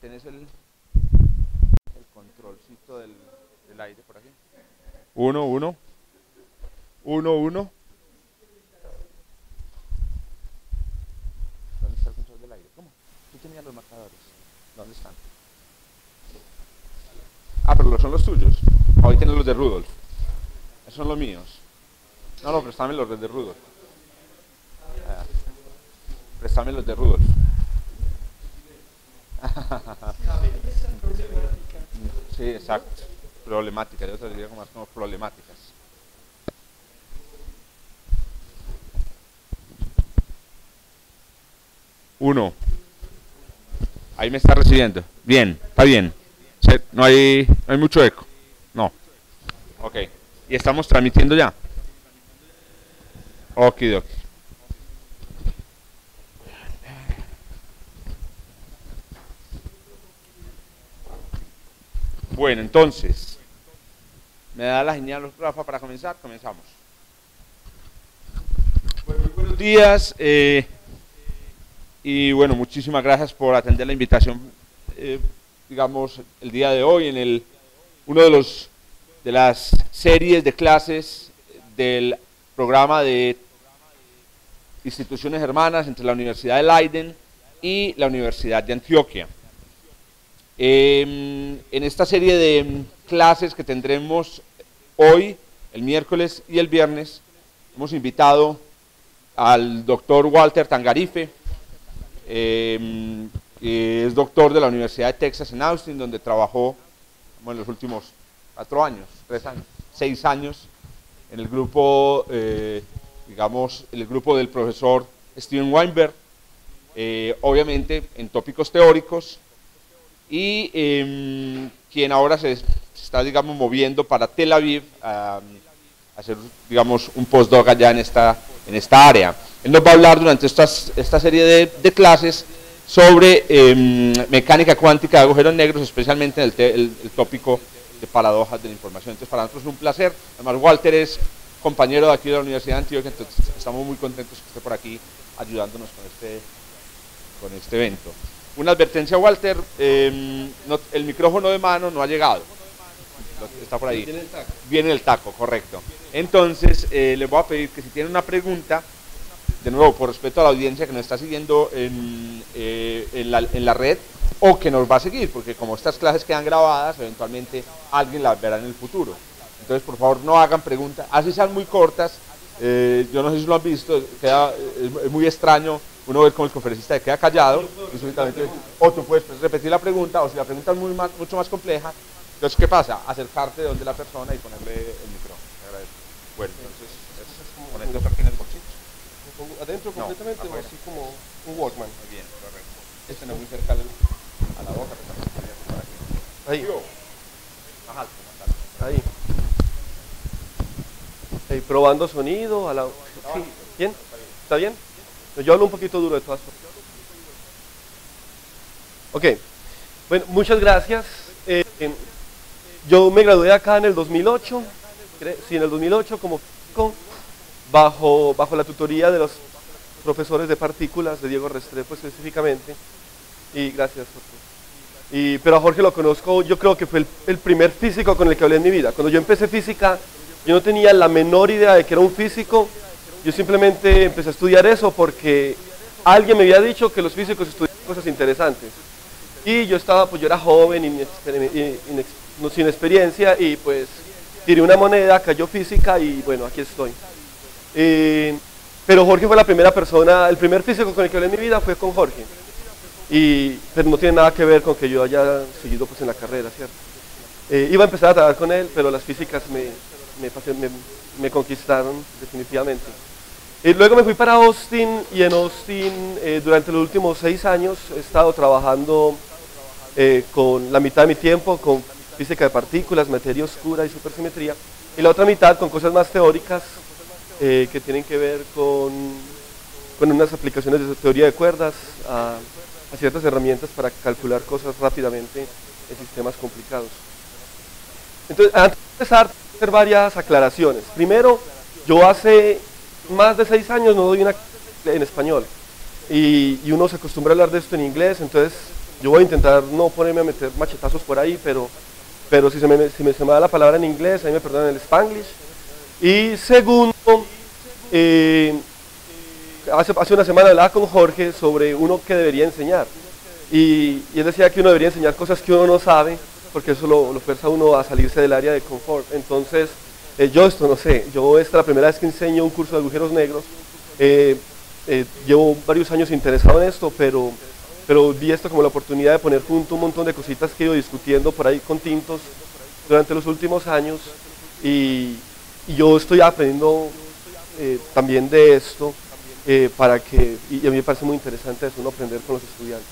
tenés el controlcito del aire por aquí. 1, 1. 1, 1. ¿Dónde está el control del aire? ¿Cómo? Tú tenías los marcadores. ¿Dónde están? Ah, pero son los tuyos. Hoy tienes los de Rudolf. Esos son los míos. No, préstame los de Rudolf. Préstame los de Rudolf. Sí, exacto. Problemática, yo te diría más como problemáticas. Uno. Ahí me está recibiendo. Bien, está bien. No hay mucho eco. No. Ok. ¿Y estamos transmitiendo ya? Okidoki. Bueno, entonces, ¿me da la señal, Rafa, para comenzar? Comenzamos. Bueno, muy buenos días. Y bueno, muchísimas gracias por atender la invitación, digamos, el día de hoy en uno de las series de clases del programa de instituciones hermanas entre la Universidad de Leiden y la Universidad de Antioquia. En esta serie de clases que tendremos hoy, el miércoles y el viernes, hemos invitado al doctor Walter Tangarife, que es doctor de la Universidad de Texas en Austin, donde trabajó en los últimos 4 años, 3 años, 6 años, en el grupo, digamos, el grupo del profesor Steven Weinberg, obviamente en tópicos teóricos, y quien ahora se está, digamos, moviendo para Tel Aviv a hacer, digamos, un postdoc allá en esta área. Él nos va a hablar durante esta serie de clases sobre mecánica cuántica de agujeros negros, especialmente en el tópico de paradojas de la información. Entonces, para nosotros es un placer. Además, Walter es compañero de aquí de la Universidad de Antioquia, entonces estamos muy contentos que esté por aquí ayudándonos con este evento. Una advertencia, Walter, el micrófono de mano no ha llegado. Está por ahí. Viene el taco, correcto. Entonces, les voy a pedir que si tienen una pregunta, de nuevo, por respeto a la audiencia que nos está siguiendo en la red, o que nos va a seguir, porque como estas clases quedan grabadas, eventualmente alguien las verá en el futuro. Entonces, por favor, no hagan preguntas, así sean muy cortas. Yo no sé si lo han visto, es muy extraño uno ver como el conferencista queda callado, o tú puedes repetir la pregunta, o si la pregunta es mucho más compleja, entonces, ¿qué pasa? Acercarte de donde la persona y ponerle el micrófono. Te agradezco. Bueno, entonces, ponerte aquí en el bolsillo. ¿Adentro completamente o así como un Walkman? Muy bien, correcto. Este no es muy cerca a la boca, pero también podría estar aquí. Ahí. Más alto, más alto. Ahí. Ahí, probando sonido. Sí. ¿Bien? ¿Está bien? Yo hablo un poquito duro de todas formas. Ok. Bueno, muchas gracias. Yo me gradué acá en el 2008. Sí, en el 2008 como físico, bajo la tutoría de los profesores de partículas, de Diego Restrepo específicamente. Y gracias, Jorge. Pero a Jorge lo conozco, yo creo que fue el primer físico con el que hablé en mi vida. Cuando yo empecé física, yo no tenía la menor idea de que era un físico. Yo simplemente empecé a estudiar eso porque alguien me había dicho que los físicos estudian cosas interesantes. Y yo era joven, sin experiencia, y pues tiré una moneda, cayó física y bueno, aquí estoy. Pero Jorge fue la primera persona, el primer físico con el que hablé en mi vida fue con Jorge. Pero no tiene nada que ver con que yo haya seguido pues en la carrera, ¿cierto? Iba a empezar a trabajar con él, pero las físicas me conquistaron definitivamente. Luego me fui para Austin, y en Austin durante los últimos 6 años he estado trabajando con la mitad de mi tiempo con física de partículas, materia oscura y supersimetría, y la otra mitad con cosas más teóricas que tienen que ver con unas aplicaciones de teoría de cuerdas a ciertas herramientas para calcular cosas rápidamente en sistemas complicados. Entonces, antes de empezar, hacer varias aclaraciones. Primero, yo hace más de 6 años no doy una clase en español, y uno se acostumbra a hablar de esto en inglés, entonces Yo voy a intentar no ponerme a meter machetazos por ahí, pero si se me da la palabra en inglés, ahí me perdonan el Spanglish. Y segundo, hace una semana hablaba con Jorge sobre uno que debería enseñar. Y él decía que uno debería enseñar cosas que uno no sabe, porque eso lo fuerza a uno a salirse del área de confort. Entonces, yo esto no sé, esta es la primera vez que enseño un curso de agujeros negros. Llevo varios años interesado en esto, pero vi esto como la oportunidad de poner junto un montón de cositas que he ido discutiendo por ahí con tintos durante los últimos años, y yo estoy aprendiendo también de esto, y a mí me parece muy interesante eso, uno aprender con los estudiantes.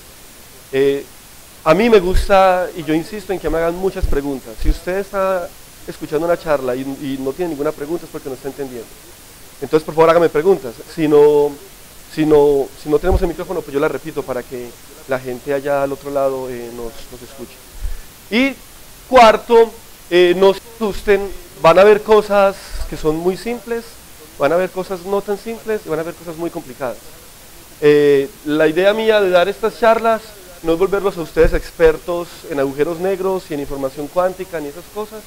A mí me gusta, y yo insisto en que me hagan muchas preguntas. Si usted está escuchando una charla y no tiene ninguna pregunta es porque no está entendiendo. Entonces, por favor, hágame preguntas. Si no tenemos el micrófono, pues yo la repito para que la gente allá al otro lado nos escuche. Y cuarto, no se asusten, van a ver cosas que son muy simples, van a ver cosas no tan simples y van a ver cosas muy complicadas. La idea mía de dar estas charlas no es volverlos a ustedes expertos en agujeros negros y en información cuántica ni esas cosas.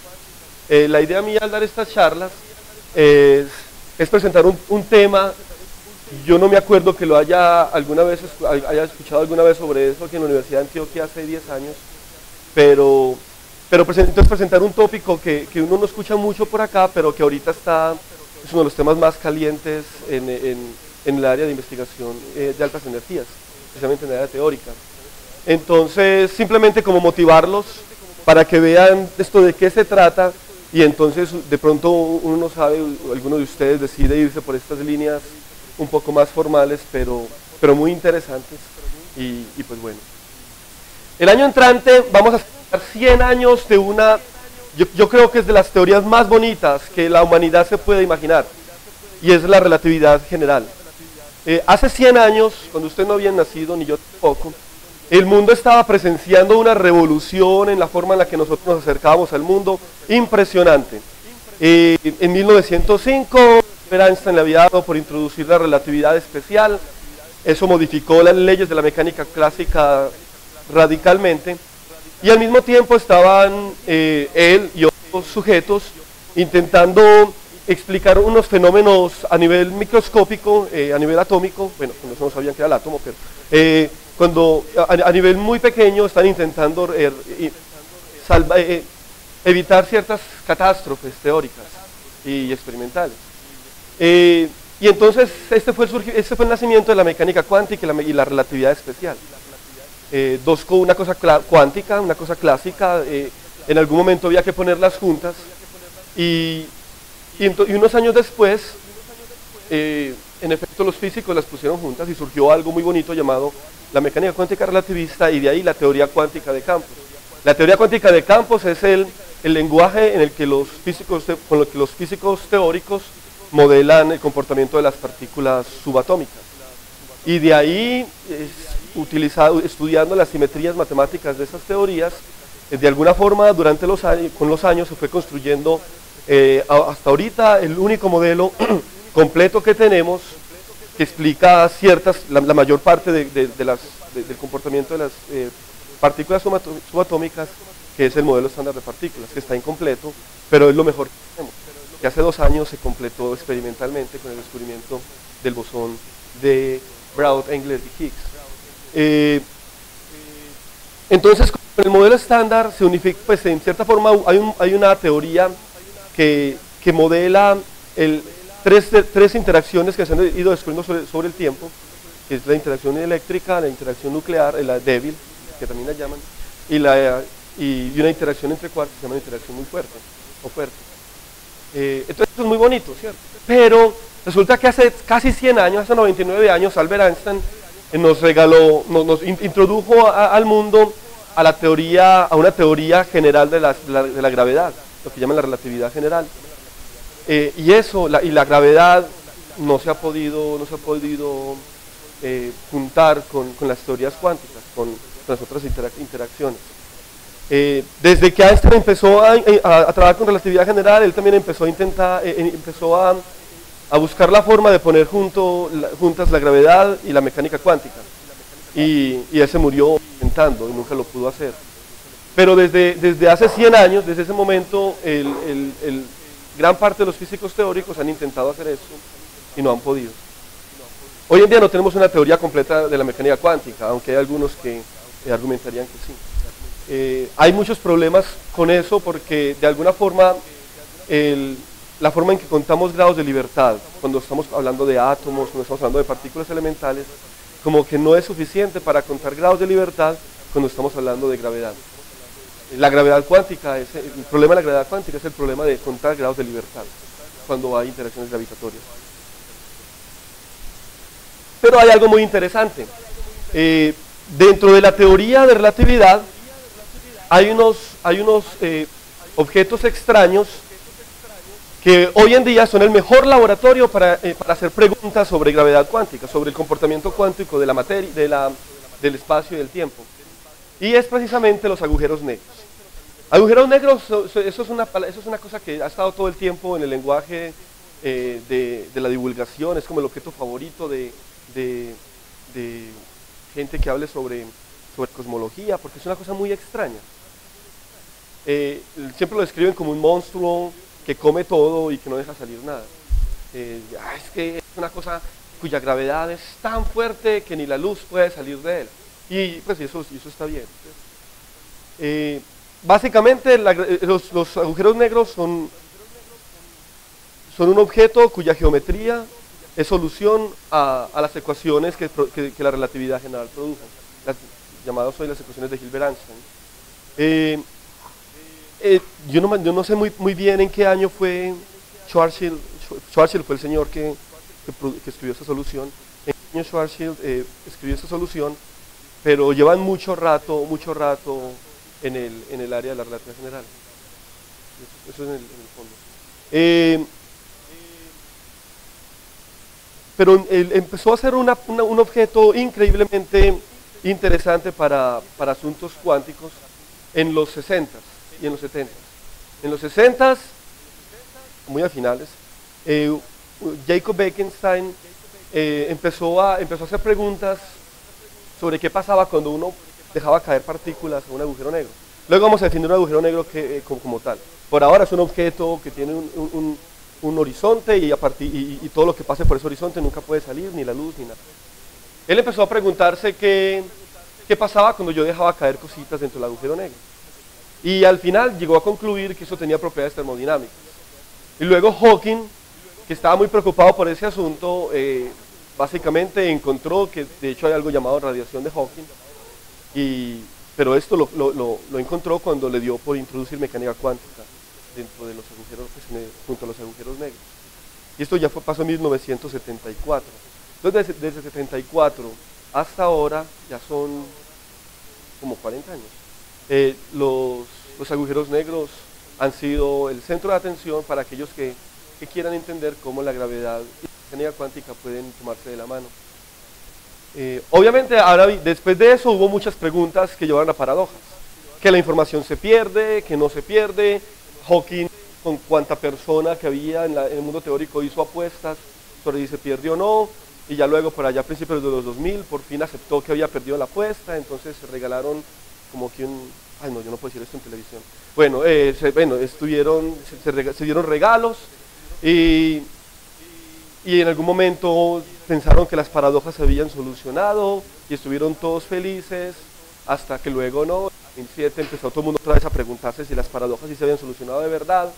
La idea mía al dar estas charlas es presentar un tema. Yo no me acuerdo que lo haya escuchado alguna vez sobre eso aquí en la Universidad de Antioquia hace 10 años, pero entonces presentar un tópico que uno no escucha mucho por acá, pero que ahorita es uno de los temas más calientes en el área de investigación de altas energías, especialmente en el área teórica. Entonces, simplemente como motivarlos para que vean esto de qué se trata, y entonces de pronto uno no sabe, alguno de ustedes decide irse por estas líneas un poco más formales, pero muy interesantes, y pues bueno. El año entrante vamos a celebrar 100 años de yo creo que es de las teorías más bonitas que la humanidad se puede imaginar, y es la relatividad general. Hace 100 años, cuando usted no había nacido, ni yo tampoco, el mundo estaba presenciando una revolución en la forma en la que nosotros nos acercábamos al mundo, impresionante. En 1905, Einstein le había dado por introducir la relatividad especial. Eso modificó las leyes de la mecánica clásica radicalmente, y al mismo tiempo estaban él y otros sujetos intentando explicar unos fenómenos a nivel microscópico, a nivel atómico. Bueno, cuando no sabían que era el átomo, pero cuando a nivel muy pequeño están intentando evitar ciertas catástrofes teóricas y experimentales. Y entonces este fue el nacimiento de la mecánica cuántica y la relatividad especial. Una cosa cuántica, una cosa clásica, en algún momento había que ponerlas juntas, y unos años después, en efecto, los físicos las pusieron juntas y surgió algo muy bonito llamado la mecánica cuántica relativista, y de ahí la teoría cuántica de campos. La teoría cuántica de campos es el lenguaje en el que con el que los físicos teóricos modelan el comportamiento de las partículas subatómicas. Y de ahí, estudiando las simetrías matemáticas de esas teorías, de alguna forma con los años se fue construyendo hasta ahorita el único modelo completo que tenemos que explica la mayor parte del comportamiento de las partículas subatómicas, que es el modelo estándar de partículas, que está incompleto, pero es lo mejor que tenemos, que hace 2 años se completó experimentalmente con el descubrimiento del bosón de Brout, Engler y Higgs. Entonces, con el modelo estándar se unifica, pues en cierta forma hay una teoría que modela tres interacciones que se han ido descubriendo sobre el tiempo, que es la interacción eléctrica, la interacción nuclear, la débil, que también la llaman, y una interacción entre quarks que se llama interacción muy fuerte, o fuerte. Entonces esto es muy bonito, ¿cierto? Pero resulta que hace casi 100 años, hace 99 años, Albert Einstein nos introdujo al mundo a una teoría general de la gravedad, lo que llaman la relatividad general. Y la gravedad no se ha podido juntar con las teorías cuánticas, con las otras interacciones. Desde que Einstein empezó a trabajar con relatividad general, él también empezó a buscar la forma de poner juntas la gravedad y la mecánica cuántica. Y él se murió intentando y nunca lo pudo hacer. Pero desde hace 100 años, desde ese momento, gran parte de los físicos teóricos han intentado hacer eso y no han podido. Hoy en día no tenemos una teoría completa de la mecánica cuántica, aunque hay algunos que argumentarían que sí. Hay muchos problemas con eso porque de alguna forma la forma en que contamos grados de libertad, cuando estamos hablando de átomos, cuando estamos hablando de partículas elementales, como que no es suficiente para contar grados de libertad cuando estamos hablando de gravedad. La gravedad cuántica, el problema de la gravedad cuántica es el problema de contar grados de libertad cuando hay interacciones gravitatorias. Pero hay algo muy interesante. Dentro de la teoría de relatividad hay unos objetos extraños que hoy en día son el mejor laboratorio para hacer preguntas sobre gravedad cuántica, sobre el comportamiento cuántico de la materia, del espacio y del tiempo. Y es precisamente los agujeros negros. Agujeros negros, eso es una cosa que ha estado todo el tiempo en el lenguaje de la divulgación, es como el objeto favorito de gente que hable sobre cosmología, porque es una cosa muy extraña. Siempre lo describen como un monstruo que come todo y que no deja salir nada. Es que es una cosa cuya gravedad es tan fuerte que ni la luz puede salir de él. Y pues eso está bien. Básicamente los agujeros negros son un objeto cuya geometría es solución a las ecuaciones que la relatividad general produjo, llamadas hoy las ecuaciones de Hilbert-Einstein. Yo no sé muy bien en qué año fue Schwarzschild fue el señor que escribió esa solución. En qué año Schwarzschild escribió esa solución, pero llevan mucho rato en el área de la relatividad general. Eso es en el fondo. Pero empezó a ser un objeto increíblemente interesante para asuntos cuánticos en los 60s y en los 70s. En los 60s, muy a finales, Jacob Bekenstein empezó a hacer preguntas sobre qué pasaba cuando uno dejaba caer partículas a un agujero negro. Luego vamos a definir un agujero negro como tal. Por ahora es un objeto que tiene un horizonte y todo lo que pase por ese horizonte nunca puede salir, ni la luz, ni nada. Él empezó a preguntarse qué pasaba cuando yo dejaba caer cositas dentro del agujero negro. Y al final llegó a concluir que eso tenía propiedades termodinámicas. Y luego Hawking, que estaba muy preocupado por ese asunto, básicamente encontró que de hecho hay algo llamado radiación de Hawking, pero esto lo encontró cuando le dio por introducir mecánica cuántica dentro de los agujeros, junto a los agujeros negros. Y esto ya pasó en 1974. Entonces desde 74 hasta ahora ya son como 40 años. Los agujeros negros han sido el centro de atención para aquellos que quieran entender cómo la gravedad y la mecánica cuántica pueden tomarse de la mano. Obviamente, ahora, después de eso hubo muchas preguntas que llevaron a paradojas. Que la información se pierde, que no se pierde. Hawking, con cuánta persona que había en el mundo teórico, hizo apuestas sobre si se perdió o no. Y ya luego, por allá a principios de los 2000, por fin aceptó que había perdido la apuesta. Entonces se regalaron como que ay no, yo no puedo decir esto en televisión. Bueno, se dieron regalos y en algún momento pensaron que las paradojas se habían solucionado y estuvieron todos felices hasta que luego no, en 2007 empezó todo el mundo otra vez a preguntarse si las paradojas sí se habían solucionado de verdad.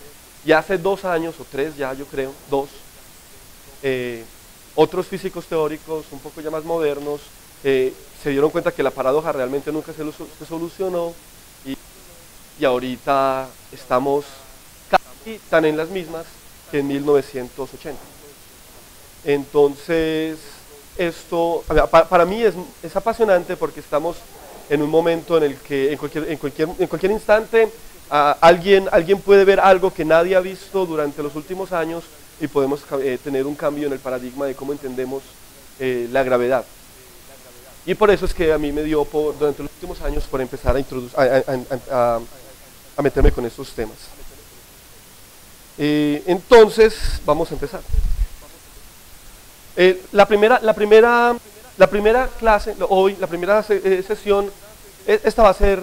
Y hace 2 años o 3 ya, yo creo, 2, otros físicos teóricos un poco ya más modernos se dieron cuenta que la paradoja realmente nunca se solucionó y ahorita estamos casi tan en las mismas que en 1980. Entonces, esto para mí es apasionante porque estamos en un momento en el que en cualquier instante alguien puede ver algo que nadie ha visto durante los últimos años y podemos tener un cambio en el paradigma de cómo entendemos la gravedad. Y por eso es que a mí me dio durante los últimos años por empezar a meterme con estos temas. Entonces, vamos a empezar. La primera clase, hoy, la primera sesión, Esta va a ser,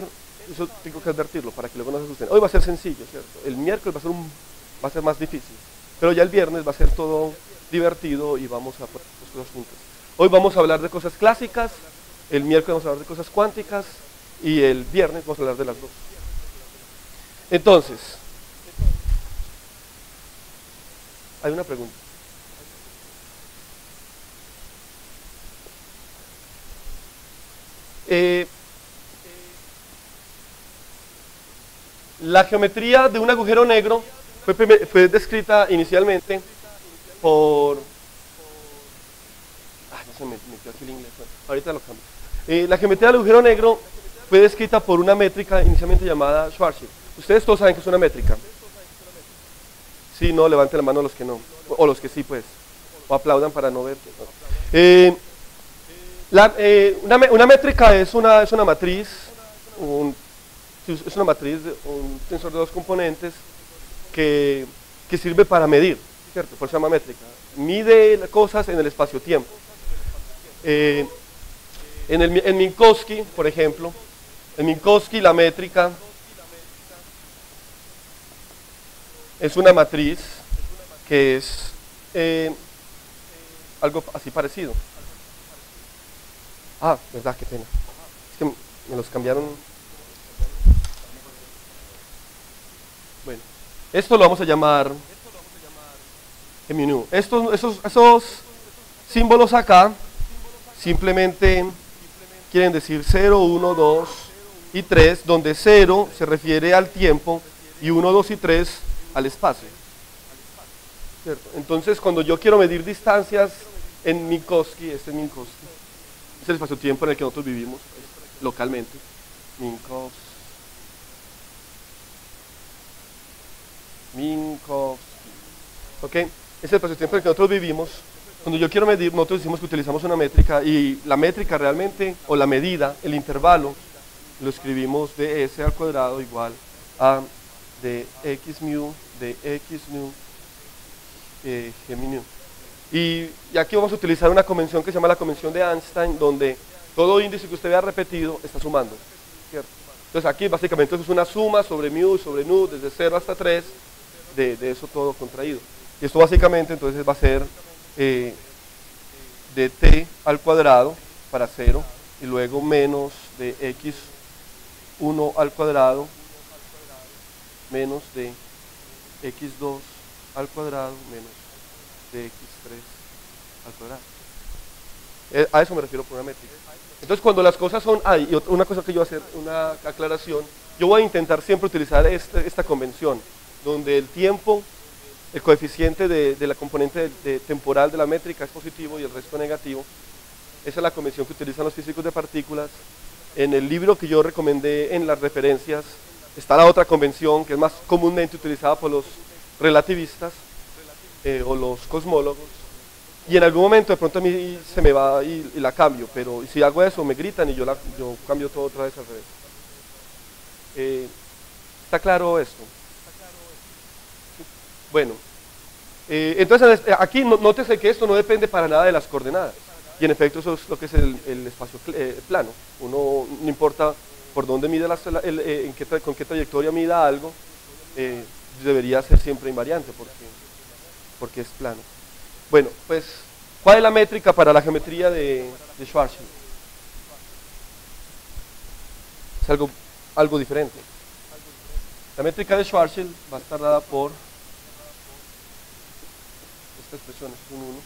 eso tengo que advertirlo para que luego no se asusten. Hoy va a ser sencillo, ¿cierto? El miércoles va a ser más difícil, pero ya el viernes va a ser todo divertido y vamos a poner las cosas juntas. Hoy vamos a hablar de cosas clásicas, el miércoles vamos a hablar de cosas cuánticas y el viernes vamos a hablar de las dos. Entonces, hay una pregunta. La geometría de un agujero negro fue descrita inicialmente por... no se me metió aquí el inglés, bueno, ahorita lo cambio. La geometría del agujero negro fue descrita por una métrica inicialmente llamada Schwarzschild. Ustedes todos saben que es una métrica. Sí, no, levanten la mano los que no, o los que sí, pues, o aplaudan para no ver. Una métrica es una matriz, es una matriz, un tensor de dos componentes que sirve para medir, ¿cierto? Por eso se llama métrica. Mide cosas en el espacio-tiempo. En Minkowski, por ejemplo, en Minkowski la métrica es una matriz que es algo así parecido. Ah, verdad, qué pena. Es que me los cambiaron. Bueno, esto lo vamos a llamar mu. Esos símbolos acá simplemente quieren decir 0, 1, 2 y 3, donde 0 se refiere al tiempo y 1, 2 y 3 al espacio. ¿Cierto? Entonces, cuando yo quiero medir distancias en Minkowski, este es Minkowski, es el espacio-tiempo en el que nosotros vivimos localmente. Minkowski. ¿Ok? Es el espacio-tiempo en el que nosotros vivimos. Cuando yo quiero medir, nosotros decimos que utilizamos una métrica y la métrica realmente, o la medida, el intervalo, lo escribimos de s al cuadrado igual a de x mu, de x nu, g mu. Y aquí vamos a utilizar una convención que se llama la convención de Einstein, donde todo índice que usted vea repetido está sumando, ¿cierto? Entonces aquí básicamente es una suma sobre mu, sobre nu, desde 0 hasta 3, de eso todo contraído. Y esto básicamente entonces va a ser de t al cuadrado para 0, y luego menos de x1 al cuadrado, menos de x2 al cuadrado, menos de x3 al cuadrado. A eso me refiero por una métrica. Entonces cuando las cosas son... y una cosa que yo voy a hacer, una aclaración, yo voy a intentar siempre utilizar esta convención, donde el tiempo, el coeficiente de la componente temporal de la métrica es positivo y el resto negativo. Esa es la convención que utilizan los físicos de partículas. En el libro que yo recomendé en las referencias está la otra convención que es más comúnmente utilizada por los relativistas o los cosmólogos, y en algún momento de pronto a mí se me va y la cambio, pero si hago eso me gritan y yo cambio todo otra vez al revés. ¿Está claro esto? Bueno, entonces aquí nótese que esto no depende para nada de las coordenadas, y en efecto eso es lo que es el espacio plano. Uno no importa por dónde mide con qué trayectoria mida algo, debería ser siempre invariante porque es plano. Bueno, pues, ¿cuál es la métrica para la geometría de Schwarzschild? Es algo diferente. La métrica de Schwarzschild va a estar dada por esta expresión, es un 1.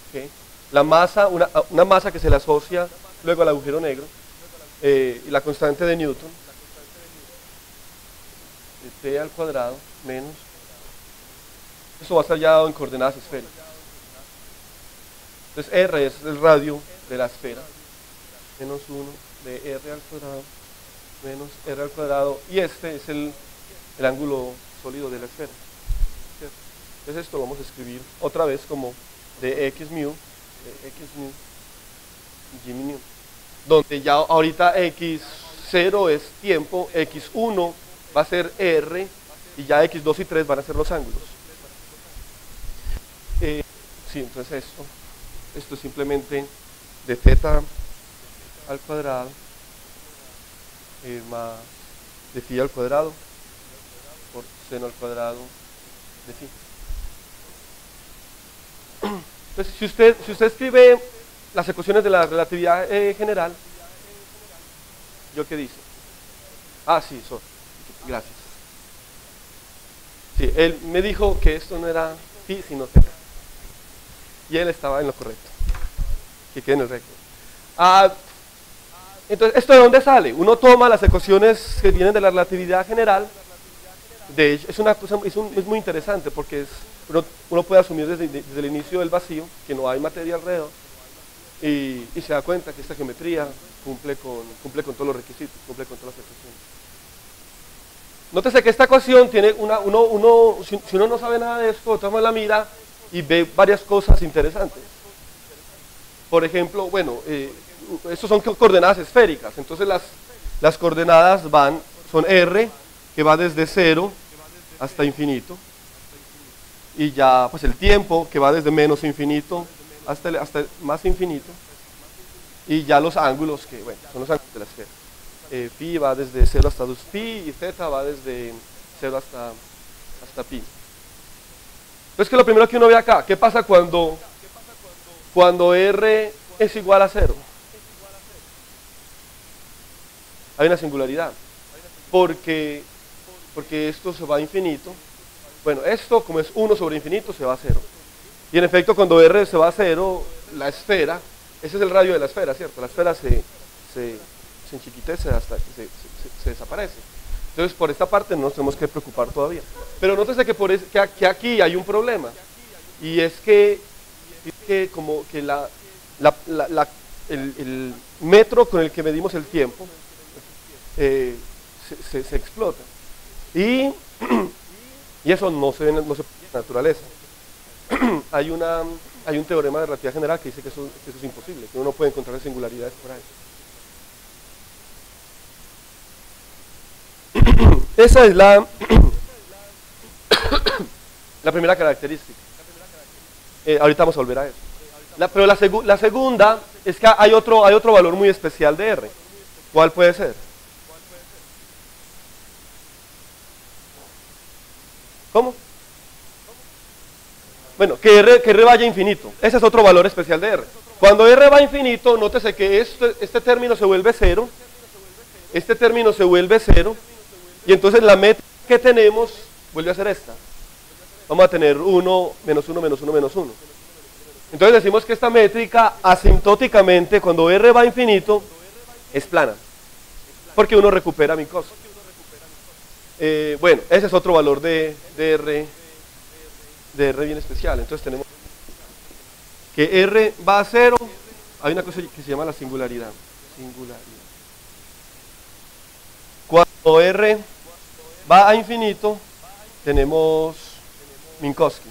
Okay. La masa, una masa que se le asocia luego al agujero negro, y la constante de Newton, de t al cuadrado menos, eso va a estar ya dado en coordenadas esféricas. Entonces r es el radio de la esfera, menos 1 de r al cuadrado menos r al cuadrado, y este es el ángulo sólido de la esfera, ¿cierto? Entonces esto lo vamos a escribir otra vez como de x mu g mu, donde ya ahorita x0 es tiempo, x1 va a ser r, y ya x2 y 3 van a ser los ángulos. Sí, entonces esto es simplemente de θ al cuadrado más de phi al cuadrado por seno al cuadrado de phi. Entonces, si usted escribe las ecuaciones de la relatividad general, ¿yo qué dice? Ah, sí, gracias. Sí, él me dijo que esto no era phi, sino θ. Y él estaba en lo correcto. Que quede en el recto. Entonces, ¿esto de dónde sale? Uno toma las ecuaciones que vienen de la relatividad general. De hecho, es muy interesante porque uno puede asumir desde el inicio del vacío que no hay materia alrededor y se da cuenta que esta geometría cumple con todos los requisitos, cumple con todas las ecuaciones. Nótese que esta ecuación tiene si uno no sabe nada de esto, toma la mira y ve varias cosas interesantes. Por ejemplo, bueno, estos son coordenadas esféricas, entonces las coordenadas son R, que va desde 0 hasta infinito, y ya pues el tiempo, que va desde menos infinito hasta más infinito, y ya los ángulos, que bueno, son los ángulos de la esfera. Phi va desde 0 hasta 2pi, y θ va desde 0 hasta pi. Entonces, ¿qué es lo primero que uno ve acá? ¿Qué pasa cuando R es igual a 0? Hay una singularidad, porque esto se va a infinito. Bueno, esto como es 1 sobre infinito se va a 0. Y en efecto, cuando R se va a 0, la esfera, ese es el radio de la esfera, ¿cierto? La esfera se enchiquitece hasta que se desaparece. Entonces, por esta parte no nos tenemos que preocupar todavía. Pero nótese que aquí hay un problema, y es que como que el metro con el que medimos el tiempo se explota. Y eso no se ve en la naturaleza. Hay un teorema de relatividad general que dice que eso es imposible, que uno no puede encontrar singularidades por ahí. Esa es la primera característica. Ahorita vamos a volver a eso. Pero la segunda es que hay otro valor muy especial de R. ¿Cuál puede ser? ¿Cómo? Bueno, que R vaya a infinito. Ese es otro valor especial de R. Cuando R va a infinito, nótese que este término se vuelve 0. Este término se vuelve 0. Y entonces la métrica que tenemos vuelve a ser esta. Vamos a tener 1, menos 1, menos 1, menos 1. Entonces decimos que esta métrica asintóticamente, cuando R va a infinito, es plana. Porque uno recupera Minkowski. Bueno, ese es otro valor de R bien especial. Entonces tenemos que R va a 0. Hay una cosa que se llama la singularidad. Cuando R va a infinito, tenemos Minkowski.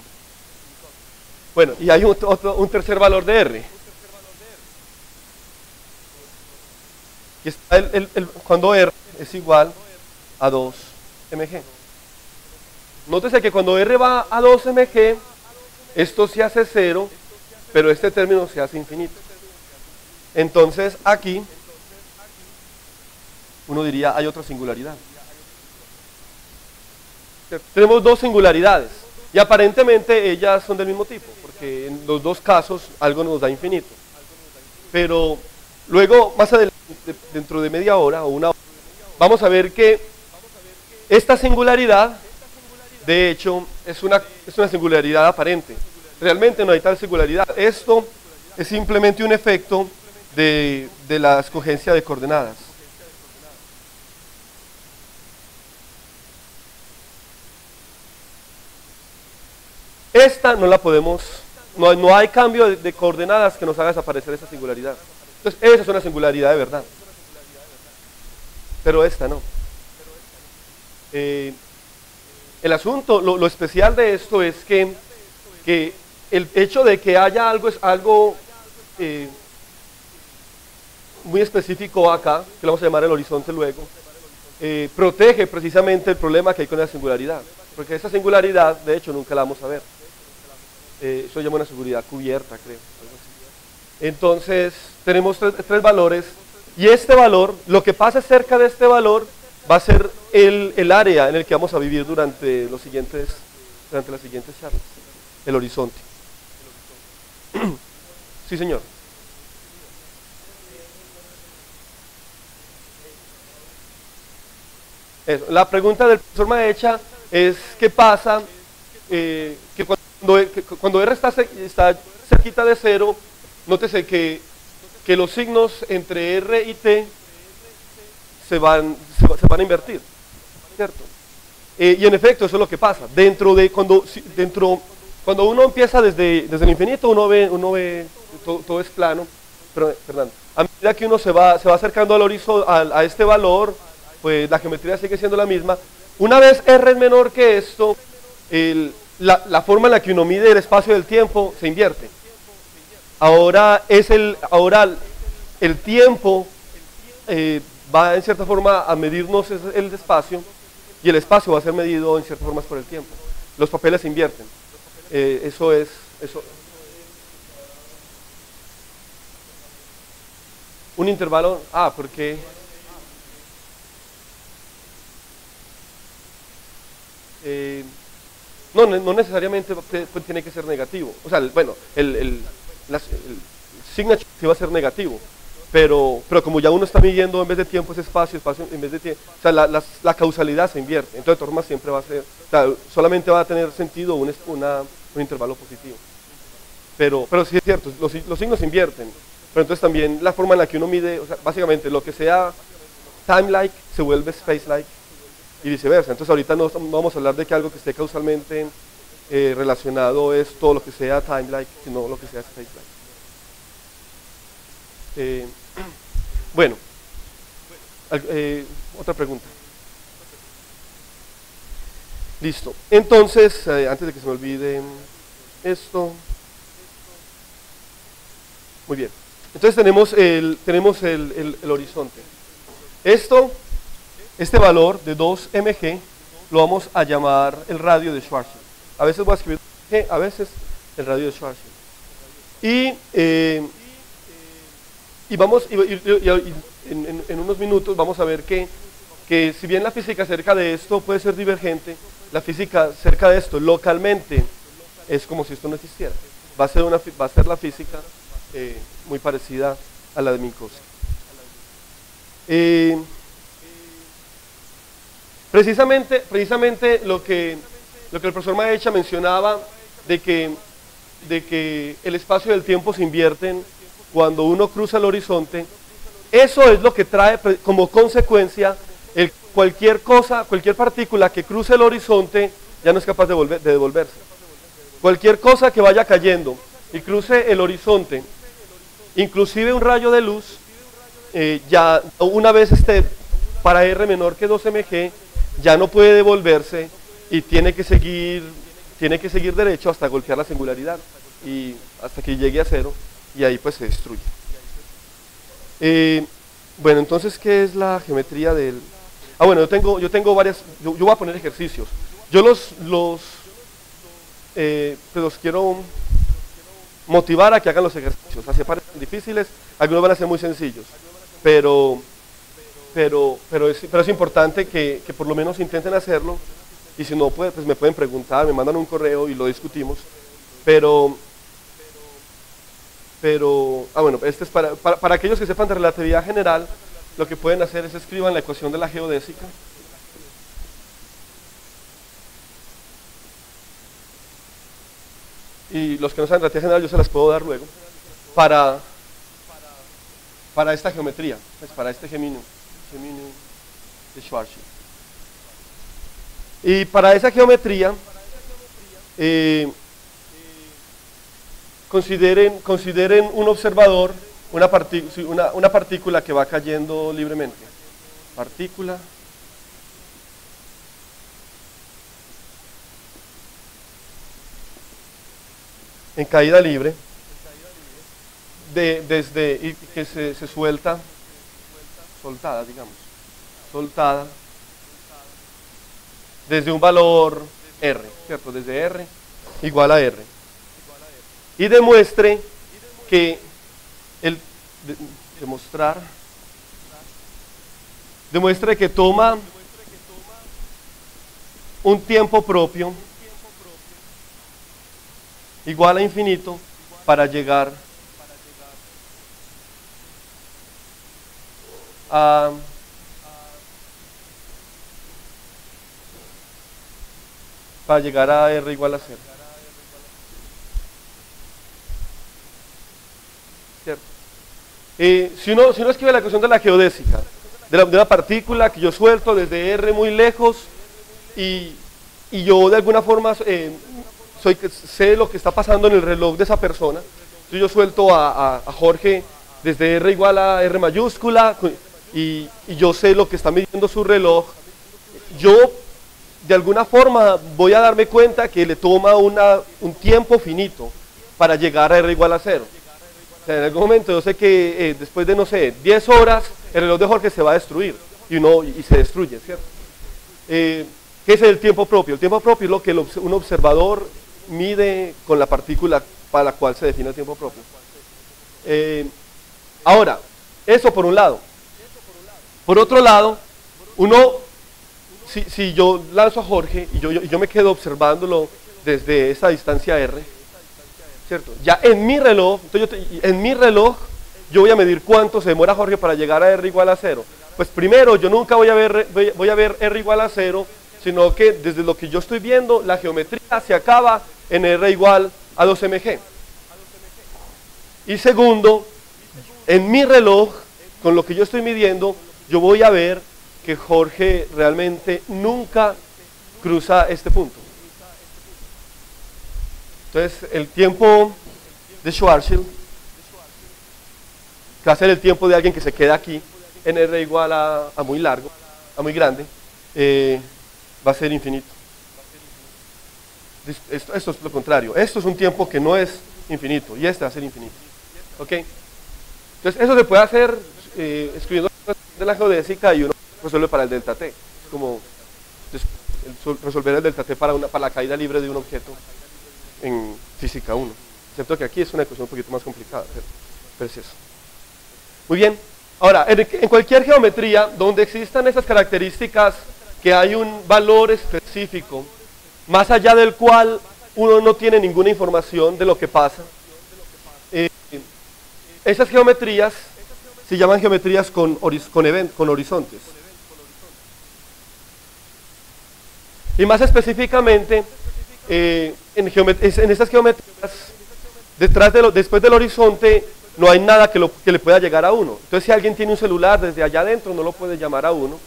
Bueno, y hay un tercer valor de R. Que está cuando R es igual a 2 mg. Nótese que cuando R va a 2 mg, esto se hace 0, pero este término se hace infinito. Entonces aquí uno diría hay otra singularidad. Tenemos dos singularidades y aparentemente ellas son del mismo tipo, porque en los dos casos algo nos da infinito. Pero luego, más adelante, dentro de media hora o una hora, vamos a ver que esta singularidad, de hecho, es una singularidad aparente. Realmente no hay tal singularidad. Esto es simplemente un efecto de la escogencia de coordenadas. Esta no la podemos, no hay cambio de coordenadas que nos haga desaparecer esa singularidad. Entonces, esa es una singularidad de verdad. Pero esta no. El asunto, lo especial de esto es que el hecho de que haya algo muy específico acá, que lo vamos a llamar el horizonte luego, protege precisamente el problema que hay con la singularidad. Porque esa singularidad, de hecho, nunca la vamos a ver. Eso se llama una singularidad cubierta, creo. Entonces, tenemos tres valores Y este valor, lo que pase cerca de este valor, va a ser el área en el que vamos a vivir durante las siguientes charlas, el horizonte. Sí, señor. Eso. La pregunta del profesor Maecha es ¿qué pasa que cuando R está cerquita de 0, nótese que los signos entre R y T se van a invertir, ¿cierto? Y en efecto eso es lo que pasa. Cuando uno empieza desde el infinito, uno ve todo es plano, pero perdón, a medida que uno se va acercando al horizonte, a este valor, pues la geometría sigue siendo la misma. Una vez R es menor que esto, la forma en la que uno mide el espacio del tiempo se invierte. Ahora el tiempo va en cierta forma a medirnos el espacio, y el espacio va a ser medido en cierta forma por el tiempo. Los papeles se invierten. Eso. Un intervalo, porque no necesariamente tiene que ser negativo. O sea, bueno, el signature sí va a ser negativo, pero como ya uno está midiendo en vez de tiempo es espacio en vez de tiempo, o sea, la causalidad se invierte. Entonces, de todas formas, siempre va a ser, o sea, solamente va a tener sentido un intervalo positivo. Pero sí es cierto, los signos se invierten, pero entonces también la forma en la que uno mide, o sea, básicamente lo que sea time-like se vuelve space-like y viceversa. Entonces ahorita no vamos a hablar de que algo que esté causalmente relacionado es todo lo que sea time-like, sino lo que sea space-like. Bueno, otra pregunta. Listo. Entonces, antes de que se me olvide esto. Muy bien. Entonces tenemos el horizonte. Este valor de 2mg lo vamos a llamar el radio de Schwarzschild. A veces voy a escribir g, a veces el radio de Schwarzschild. Y en unos minutos vamos a ver que si bien la física cerca de esto puede ser divergente, la física cerca de esto localmente es como si esto no existiera. Va a ser la física muy parecida a la de Minkowski. Precisamente lo que el profesor Maecha mencionaba de que el espacio y el tiempo se invierten cuando uno cruza el horizonte, eso es lo que trae como consecuencia cualquier partícula que cruce el horizonte ya no es capaz de devolverse. Cualquier cosa que vaya cayendo y cruce el horizonte, inclusive un rayo de luz, ya una vez esté para R menor que 2mg, ya no puede devolverse y tiene que seguir derecho hasta golpear la singularidad y hasta que llegue a 0 y ahí pues se destruye. Bueno, entonces, ¿qué es la geometría del...? Bueno, yo tengo varias, yo voy a poner ejercicios. Yo los quiero motivar a que hagan los ejercicios. Así parecen difíciles, algunos van a ser muy sencillos, pero es importante que por lo menos intenten hacerlo, y si no, pues me pueden preguntar, me mandan un correo y lo discutimos. Bueno, este es para aquellos que sepan de relatividad general, lo que pueden hacer es escriban la ecuación de la geodésica. Y los que no saben relatividad general yo se las puedo dar luego, para esta geometría, pues para este geminio de Schwarzschild. Y para esa geometría, consideren un observador, una partícula que va cayendo libremente. Partícula en caída libre, y que se soltada, desde un valor R, ¿cierto? Desde R igual a R. Y demuestre que demostrar demuestre que toma un tiempo propio igual a infinito para llegar a R igual a 0. ¿Cierto? Si uno escribe la ecuación de la geodésica, de una partícula que yo suelto desde R muy lejos y yo de alguna forma sé lo que está pasando en el reloj de esa persona, entonces yo suelto a Jorge desde R igual a R mayúscula y yo sé lo que está midiendo su reloj, yo de alguna forma voy a darme cuenta que le toma un tiempo finito para llegar a R igual a 0. O sea, en algún momento yo sé que después de, no sé, 10 horas, el reloj de Jorge se va a destruir y se destruye, ¿cierto? ¿Qué es el tiempo propio? El tiempo propio es lo que un observador mide con la partícula para la cual se define el tiempo propio. Ahora, eso por un lado. Por otro lado, si yo lanzo a Jorge y yo me quedo observándolo desde esa distancia R, ¿cierto? Ya en mi reloj, yo voy a medir cuánto se demora Jorge para llegar a R igual a 0. Pues primero, yo nunca voy a ver R igual a 0, sino que desde lo que yo estoy viendo, la geometría se acaba en R igual a 2 mg. Y segundo, en mi reloj, con lo que yo estoy midiendo, yo voy a ver que Jorge realmente nunca cruza este punto. Entonces, el tiempo de Schwarzschild, que va a ser el tiempo de alguien que se queda aquí, en R igual a muy largo, a muy grande, va a ser infinito. Esto es lo contrario. Esto es un tiempo que no es infinito, y este va a ser infinito. ¿Ok? Entonces, eso se puede hacer escribiendo de la geodésica y uno resuelve para el delta t. Es como resolver el delta t para la caída libre de un objeto en física 1. Excepto que aquí es una ecuación un poquito más complicada, pero es eso. Muy bien. Ahora, en cualquier geometría donde existan esas características que hay un valor específico, más allá del cual uno no tiene ninguna información de lo que pasa, esas geometrías se llaman geometrías con horizontes. Y más específicamente, en esas geometrías, después del horizonte, no hay nada que le pueda llegar a uno. Entonces, si alguien tiene un celular desde allá adentro, no lo puede llamar a uno.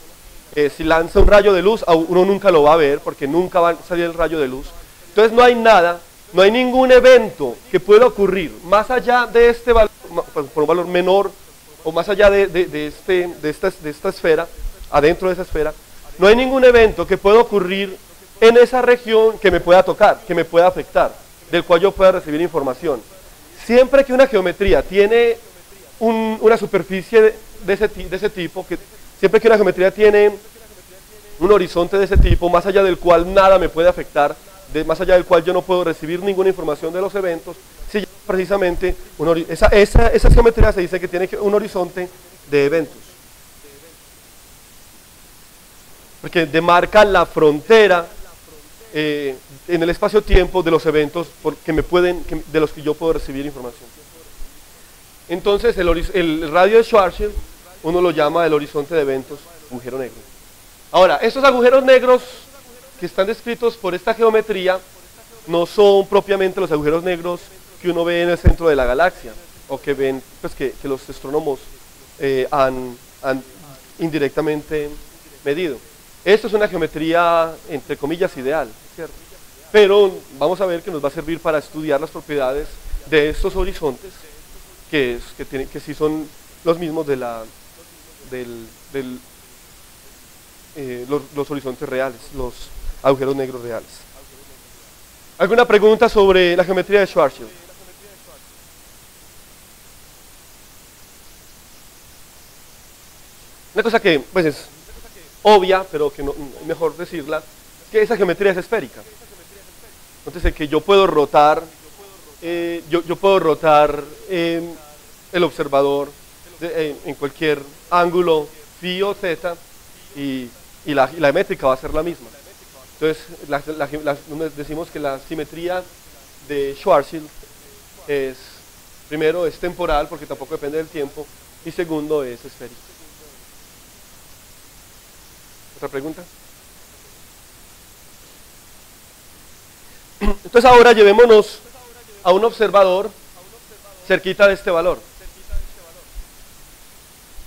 Si lanza un rayo de luz, uno nunca lo va a ver, porque nunca va a salir el rayo de luz. Entonces, no hay nada, no hay ningún evento que pueda ocurrir más allá de este valor, por un valor menor, o más allá de esta esfera, adentro de esa esfera, no hay ningún evento que pueda ocurrir en esa región que me pueda tocar, que me pueda afectar, del cual yo pueda recibir información. Siempre que una geometría tiene una superficie de ese tipo, siempre que una geometría tiene un horizonte de ese tipo, más allá del cual nada me puede afectar, más allá del cual yo no puedo recibir ninguna información de los eventos, se llama precisamente, esa geometría se dice que tiene un horizonte de eventos. Porque demarca la frontera en el espacio-tiempo de los eventos de los que yo puedo recibir información. Entonces, el radio de Schwarzschild, uno lo llama el horizonte de eventos, agujero negro. Ahora, estos agujeros negros que están descritos por esta geometría no son propiamente los agujeros negros que uno ve en el centro de la galaxia, o que ven, pues, que los astrónomos han indirectamente medido. Esto es una geometría, entre comillas, ideal, ¿cierto? Pero vamos a ver que nos va a servir para estudiar las propiedades de estos horizontes, que sí son los mismos de los horizontes reales, los agujeros negros reales. ¿Alguna pregunta sobre la geometría de Schwarzschild? Una cosa que pues es obvia, pero que no, es mejor decirla, es que esa geometría es esférica. Entonces, que yo puedo rotar, yo puedo rotar el observador en cualquier ángulo phi o zeta, y la métrica va a ser la misma. Entonces, decimos que la simetría de Schwarzschild es, primero, es temporal, porque tampoco depende del tiempo, y segundo, es esférica. ¿Otra pregunta? Entonces ahora llevémonos a un observador cerquita de este valor.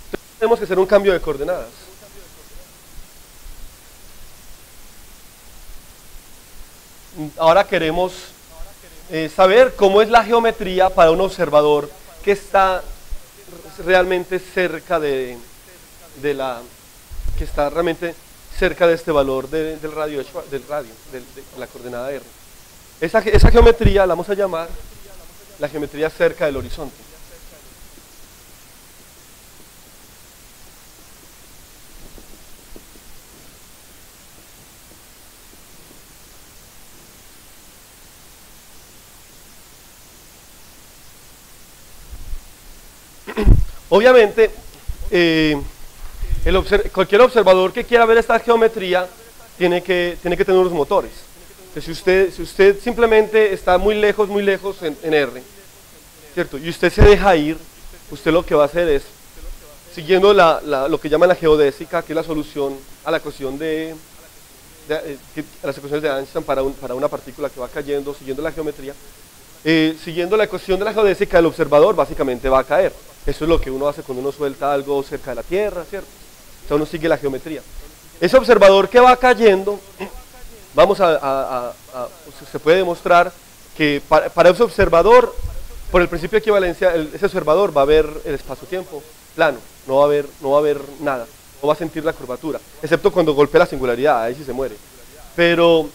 Entonces, tenemos que hacer un cambio de coordenadas. Ahora queremos saber cómo es la geometría para un observador que está realmente cerca que está realmente cerca de este valor del radio, de la coordenada R. Esa geometría la vamos a llamar la geometría cerca del horizonte. Obviamente, cualquier observador que quiera ver esta geometría tiene que tener unos motores. Entonces, si usted simplemente está muy lejos en R, ¿cierto? Y usted se deja ir, usted lo que va a hacer es, siguiendo lo que llaman la geodésica, que es la solución a la ecuación a las ecuaciones de Einstein para una partícula que va cayendo, siguiendo la geometría, siguiendo la ecuación de la geodésica, el observador básicamente va a caer. Eso es lo que uno hace cuando uno suelta algo cerca de la Tierra, ¿cierto? O sea, uno sigue la geometría. Ese observador que va cayendo, se puede demostrar que para ese observador, por el principio de equivalencia, ese observador va a ver el espacio-tiempo plano, no va a haber nada, no va a sentir la curvatura, excepto cuando golpea la singularidad, ahí sí se muere. Pero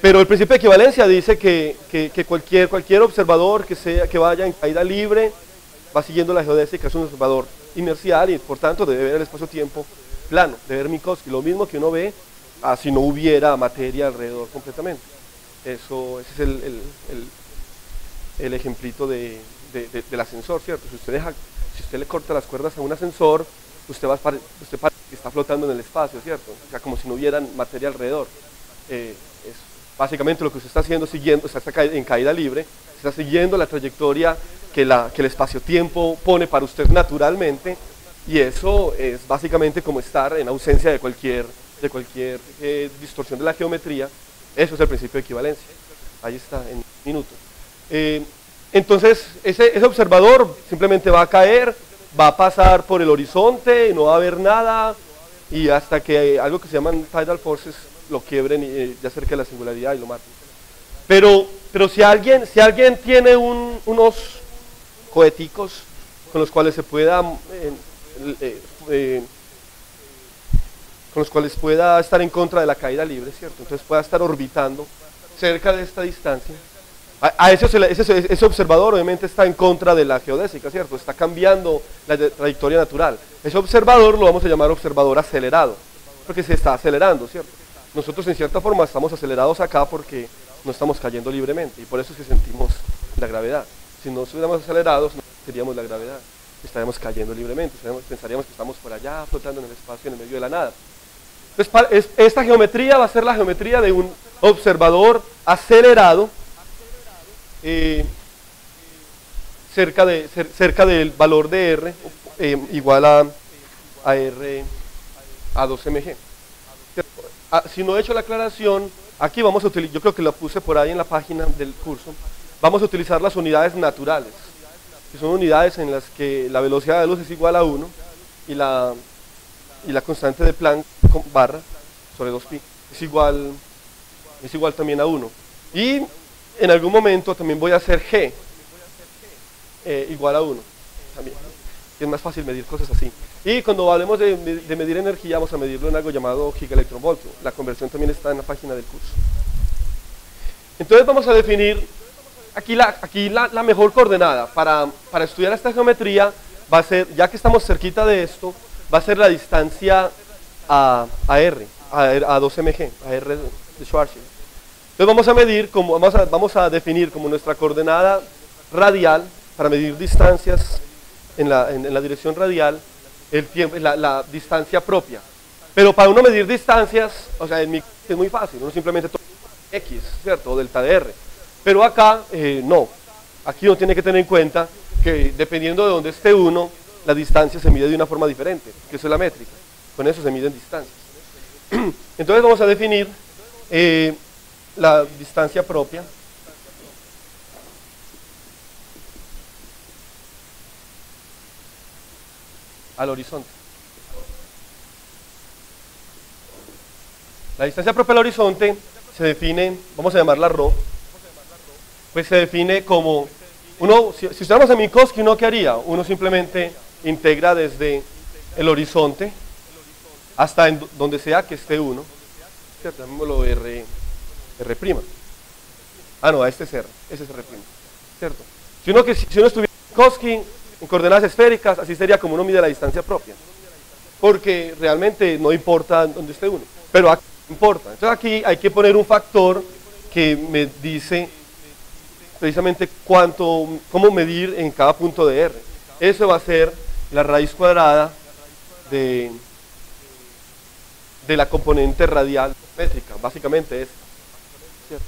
el principio de equivalencia dice que cualquier observador que vaya en caída libre va siguiendo la geodésica, es un observador inercial y por tanto debe ver el espacio-tiempo plano, debe ver Minkowski, lo mismo que uno ve si no hubiera materia alrededor completamente. Ese es el ejemplito del ascensor, ¿cierto? Si usted le corta las cuerdas a un ascensor, usted está flotando en el espacio, ¿cierto? O sea, como si no hubiera materia alrededor. Es básicamente lo que usted está haciendo, está en caída libre, está siguiendo la trayectoria que el espacio-tiempo pone para usted naturalmente, y eso es básicamente como estar en ausencia de cualquier distorsión de la geometría. Eso es el principio de equivalencia. Ahí está, en un minuto. Entonces, ese observador simplemente va a caer, va a pasar por el horizonte, no va a haber nada, y hasta que algo que se llaman tidal forces lo quiebren ya cerca de la singularidad y lo maten. Pero si alguien tiene unos coheticos con los cuales se pueda estar en contra de la caída libre, ¿cierto? Entonces pueda estar orbitando cerca de esta distancia. Ese observador obviamente está en contra de la geodésica, ¿cierto? Está cambiando la trayectoria natural. Ese observador lo vamos a llamar observador acelerado, porque se está acelerando, ¿cierto? Nosotros en cierta forma estamos acelerados acá porque no estamos cayendo libremente, y por eso es que sentimos la gravedad. Si no estuviéramos acelerados, no sentiríamos la gravedad, estaríamos cayendo libremente, pensaríamos que estamos por allá flotando en el espacio, en el medio de la nada. Entonces, esta geometría va a ser la geometría de un observador acelerado cerca del valor de R igual a R a 2mg. Si no he hecho la aclaración, aquí vamos a utilizar, yo creo que la puse por ahí en la página del curso, vamos a utilizar las unidades naturales, que son unidades en las que la velocidad de luz es igual a 1 y la constante de Planck barra sobre 2pi es igual también a 1. Y en algún momento también voy a hacer G igual a 1 también. Es más fácil medir cosas así. Y cuando hablemos de medir energía, vamos a medirlo en algo llamado gigaelectronvoltio. La conversión también está en la página del curso. Entonces vamos a definir aquí la mejor coordenada para estudiar esta geometría. Va a ser, ya que estamos cerquita de esto, va a ser la distancia a 2mg, a R de Schwarzschild. Entonces vamos a definir como nuestra coordenada radial, para medir distancias en la dirección radial, el tiempo, la distancia propia. Pero para uno medir distancias, o sea, en mi es muy fácil, uno simplemente toma X, ¿cierto? O delta de R. Pero acá, no. Aquí uno tiene que tener en cuenta que dependiendo de dónde esté uno, la distancia se mide de una forma diferente, que eso es la métrica. Con eso se miden distancias. Entonces vamos a definir la distancia propia. Al horizonte. La distancia propia al horizonte se define, vamos a llamarla ρ, pues se define como, si estuviéramos en Minkowski, ¿uno qué haría? Uno simplemente integra desde el horizonte hasta donde sea que esté uno, ¿cierto? Llamémoslo R'. Ah, no, este es R, ese es R', ¿cierto? Si uno estuviera en Minkowski, en coordenadas esféricas, así sería como uno mide la distancia propia, porque realmente no importa dónde esté uno, pero aquí importa. Entonces aquí hay que poner un factor que me dice precisamente cómo medir en cada punto de R. Eso va a ser la raíz cuadrada de la componente radial métrica, básicamente esta, ¿cierto?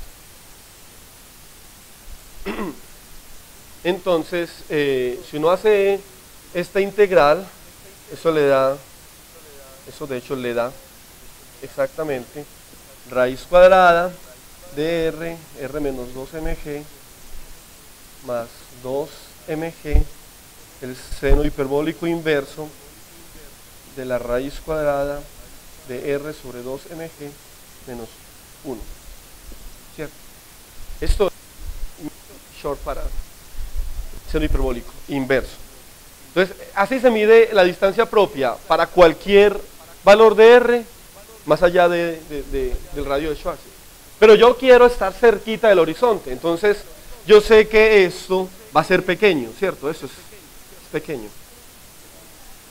Entonces, si uno hace esta integral, eso de hecho le da exactamente raíz cuadrada de R menos 2mg más 2mg, el seno hiperbólico inverso de la raíz cuadrada de R sobre 2mg menos 1, ¿cierto? Esto es short para seno hiperbólico inverso. Entonces, así se mide la distancia propia para cualquier valor de R más allá del radio de Schwarzschild. Pero yo quiero estar cerquita del horizonte, entonces yo sé que esto va a ser pequeño, ¿cierto? Esto es pequeño.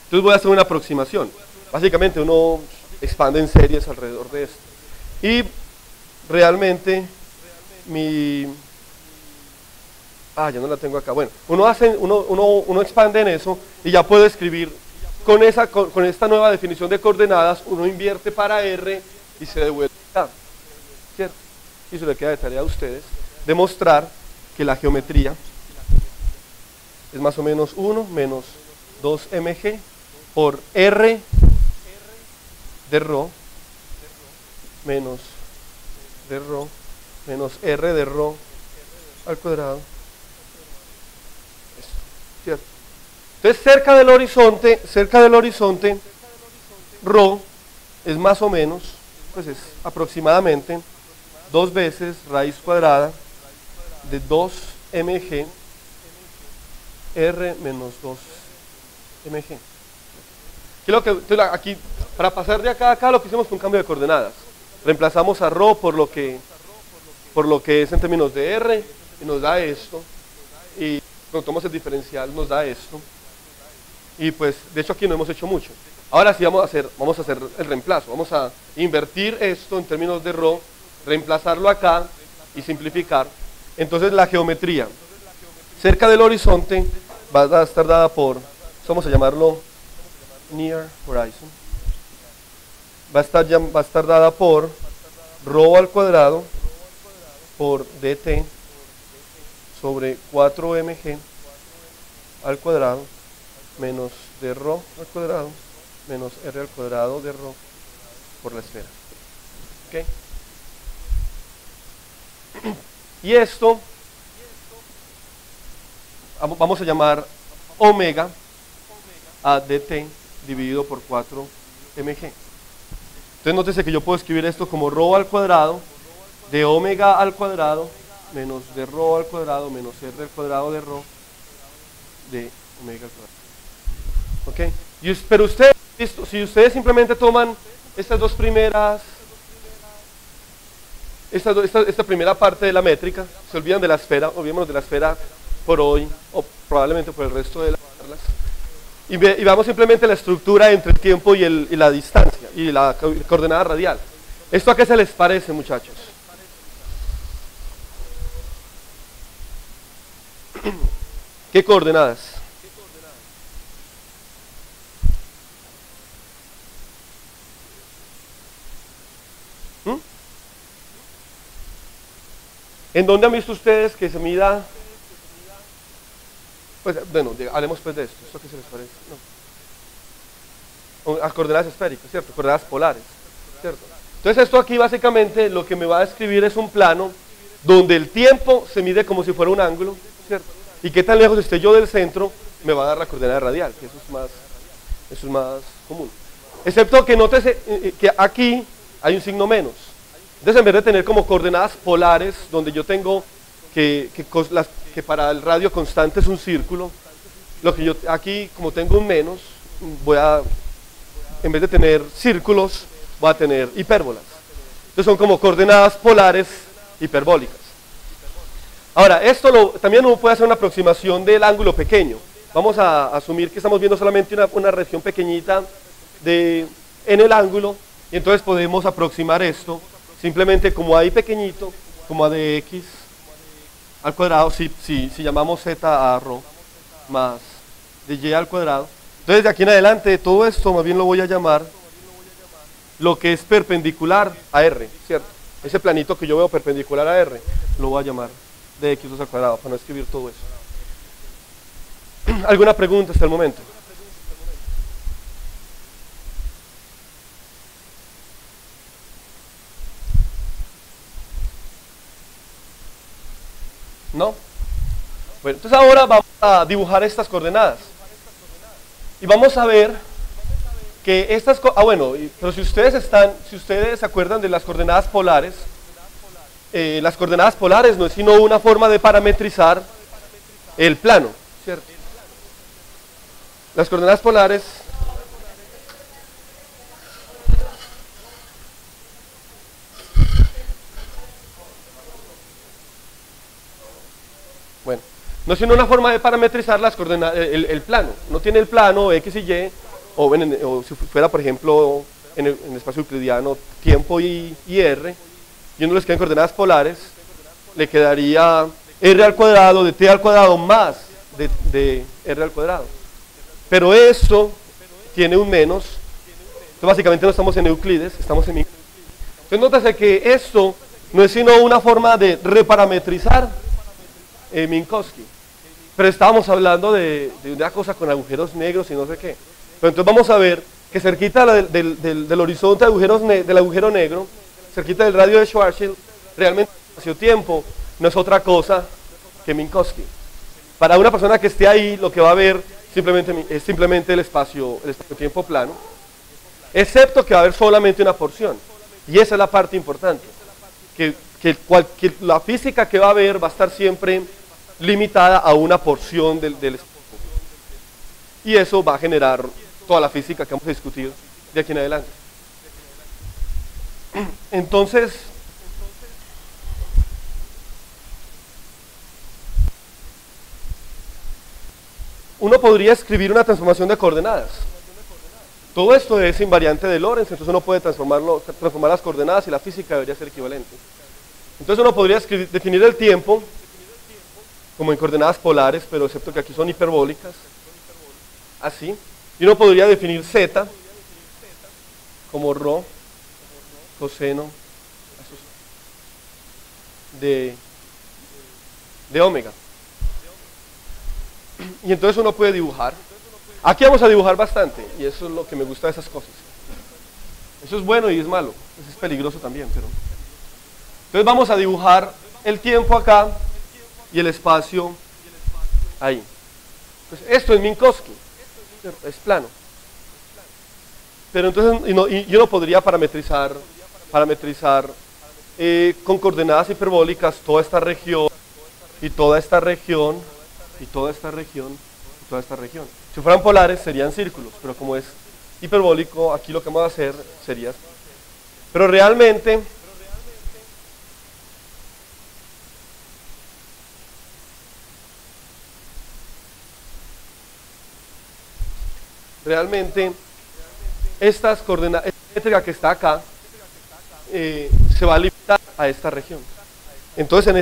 Entonces voy a hacer una aproximación. Básicamente uno expande en series alrededor de esto. Y realmente ya no la tengo acá. Bueno, uno expande en eso y ya puedo escribir con esta nueva definición de coordenadas, uno invierte para R y se devuelve acá, ¿cierto? Y eso le queda de tarea a ustedes, demostrar que la geometría es más o menos 1 menos 2mg por R de ρ menos R de ρ al cuadrado. ¿Cierto? Entonces cerca del horizonte, ρ es más o menos, pues es aproximadamente 2 veces raíz cuadrada de 2mg R menos 2mg. Aquí, para pasar de acá a acá, lo que hicimos fue un cambio de coordenadas. Reemplazamos a ρ por lo que es en términos de R y nos da esto. Y cuando tomamos el diferencial nos da esto. Y pues, de hecho aquí no hemos hecho mucho. Ahora sí vamos a hacer el reemplazo. Vamos a invertir esto en términos de ρ, reemplazarlo acá y simplificar. Entonces la geometría cerca del horizonte va a estar dada por, vamos a llamarlo near horizon, va a estar dada por ρ al cuadrado por dt sobre 4mg al cuadrado menos de ρ al cuadrado menos r al cuadrado de ρ por la esfera. ¿Okay? Y esto vamos a llamar omega a dt dividido por 4mg. Entonces nótese que yo puedo escribir esto como ρ al cuadrado de omega al cuadrado menos de ρ al cuadrado menos r al cuadrado de ρ de omega al cuadrado. ¿Ok? Pero ustedes, si ustedes simplemente toman estas dos primeras, esta primera parte de la métrica, se olvidan de la esfera, olvidémonos de la esfera por hoy, o probablemente por el resto de las charlas, y veamos simplemente la estructura entre el tiempo y la distancia, y la coordenada radial. ¿Esto a qué se les parece, muchachos? ¿Qué coordenadas? ¿En dónde han visto ustedes que se mida? Pues bueno, hablemos pues de esto. ¿Esto qué se les parece? No. Las coordenadas esféricas, ¿cierto? Coordenadas polares, ¿cierto? Entonces esto aquí básicamente lo que me va a describir es un plano donde el tiempo se mide como si fuera un ángulo, ¿cierto? Y qué tan lejos esté yo del centro me va a dar la coordenada radial, que eso es más común. Excepto que nótese que aquí hay un signo menos. Entonces en vez de tener como coordenadas polares, donde yo tengo que para el radio constante es un círculo, lo que yo aquí como tengo un menos, en vez de tener círculos, voy a tener hipérbolas. Entonces son como coordenadas polares hiperbólicas. Ahora, esto también uno puede hacer una aproximación del ángulo pequeño. Vamos a asumir que estamos viendo solamente una región pequeñita en el ángulo, y entonces podemos aproximar esto simplemente como a i pequeñito, como a de x al cuadrado, si llamamos z a rho, más de y al cuadrado. Entonces de aquí en adelante todo esto más bien lo voy a llamar lo que es perpendicular a r, ¿cierto? Ese planito que yo veo perpendicular a r, lo voy a llamar de x al cuadrado, para no escribir todo eso. ¿Alguna pregunta hasta el momento? ¿No? Bueno, entonces ahora vamos a dibujar estas coordenadas. Y vamos a ver que estas... pero si ustedes se acuerdan de las coordenadas polares no es sino una forma de parametrizar el plano, ¿cierto? Las coordenadas polares no es sino una forma de parametrizar las coordenadas, el plano. No tiene el plano x y y, o si fuera por ejemplo en el espacio euclidiano tiempo y r, y uno les quedan coordenadas polares, le quedaría r al cuadrado de t al cuadrado más de r al cuadrado. Pero esto tiene un menos, entonces básicamente no estamos en Euclides, estamos en Minkowski. Entonces nótese que esto no es sino una forma de reparametrizar Minkowski. Pero estábamos hablando de una cosa con agujeros negros y no sé qué. Pero entonces vamos a ver que cerquita del horizonte del agujero negro, cerquita del radio de Schwarzschild, realmente el espacio-tiempo no es otra cosa que Minkowski. Para una persona que esté ahí, lo que va a ver es simplemente el espacio-tiempo plano, excepto que va a haber solamente una porción. Y esa es la parte importante, que la física que va a haber va a estar siempre limitada a una porción del espacio. Y eso va a generar toda la física que vamos a discutir de aquí en adelante. Entonces, uno podría escribir una transformación de coordenadas. Todo esto es invariante de Lorentz, entonces uno puede transformar las coordenadas y la física debería ser equivalente. Entonces uno podría definir el tiempo como en coordenadas polares, pero excepto que aquí son hiperbólicas, así. Y uno podría definir z como rho coseno de omega. Y entonces uno puede dibujar. Aquí vamos a dibujar bastante, y eso es lo que me gusta de esas cosas. Eso es bueno y es malo, eso es peligroso también, pero... Entonces vamos a dibujar el tiempo acá y el espacio ahí. Pues esto es Minkowski, es plano. Pero entonces yo no podría parametrizar con coordenadas hiperbólicas toda esta región y toda esta región y toda esta región y toda esta región. Si fueran polares serían círculos, pero como es hiperbólico, aquí lo que vamos a hacer sería... Pero realmente estas coordenadas, esta métrica que está acá, se va a limitar a esta región. Entonces en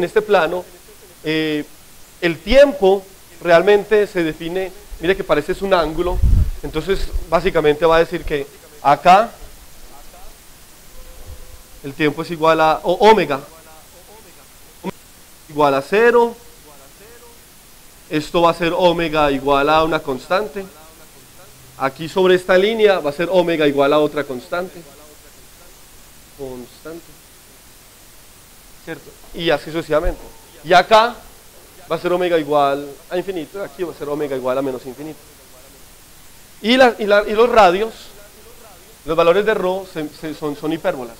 este plano, el tiempo realmente se define, mire que parece es un ángulo, entonces básicamente va a decir que acá el tiempo es igual a omega igual a 0, esto va a ser omega igual a una constante, aquí sobre esta línea va a ser omega igual a otra constante, ¿cierto? Y así sucesivamente. Y acá va a ser omega igual a infinito, y aquí va a ser omega igual a menos infinito. Y los radios, los valores de ρ son hipérbolas.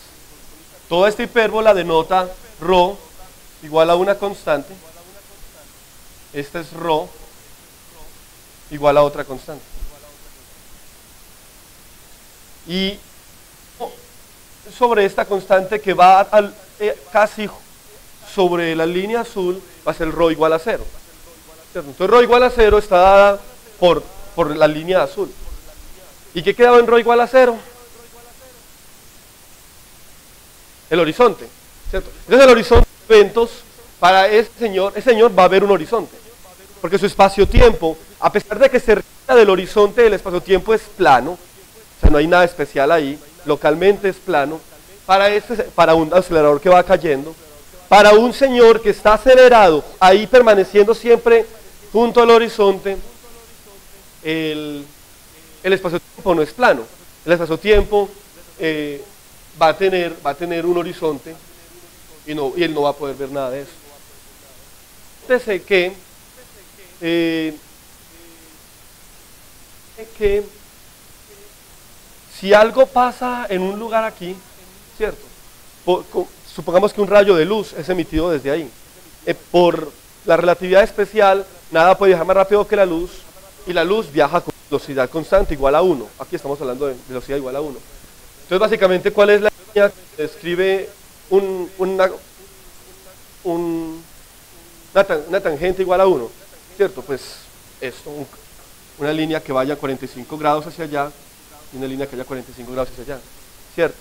Toda esta hipérbola denota ρ igual a una constante, esta es ρ igual a otra constante. Y sobre esta constante que va casi sobre la línea azul va a ser ρ igual a 0. Entonces ρ igual a 0 está dada por la línea azul. ¿Y qué quedaba en ρ igual a 0? El horizonte, ¿cierto? Entonces el horizonte de eventos para ese señor va a haber un horizonte, porque su espacio-tiempo, a pesar de que se retira del horizonte del espacio-tiempo, es plano, o sea, no hay nada especial ahí, localmente es plano, para un acelerador que va cayendo, para un señor que está acelerado, ahí permaneciendo siempre junto al horizonte, el espacio-tiempo no es plano, el espacio-tiempo va a tener un horizonte y él no va a poder ver nada de eso. Entonces que si algo pasa en un lugar aquí, ¿cierto? Supongamos que un rayo de luz es emitido desde ahí. Por la relatividad especial, nada puede viajar más rápido que la luz, y la luz viaja con velocidad constante igual a 1. Aquí estamos hablando de velocidad igual a 1. Entonces, básicamente, ¿cuál es la línea que describe una tangente igual a 1? ¿Cierto? Pues esto, una línea que vaya 45 grados hacia allá y una línea que vaya 45 grados hacia allá, ¿cierto?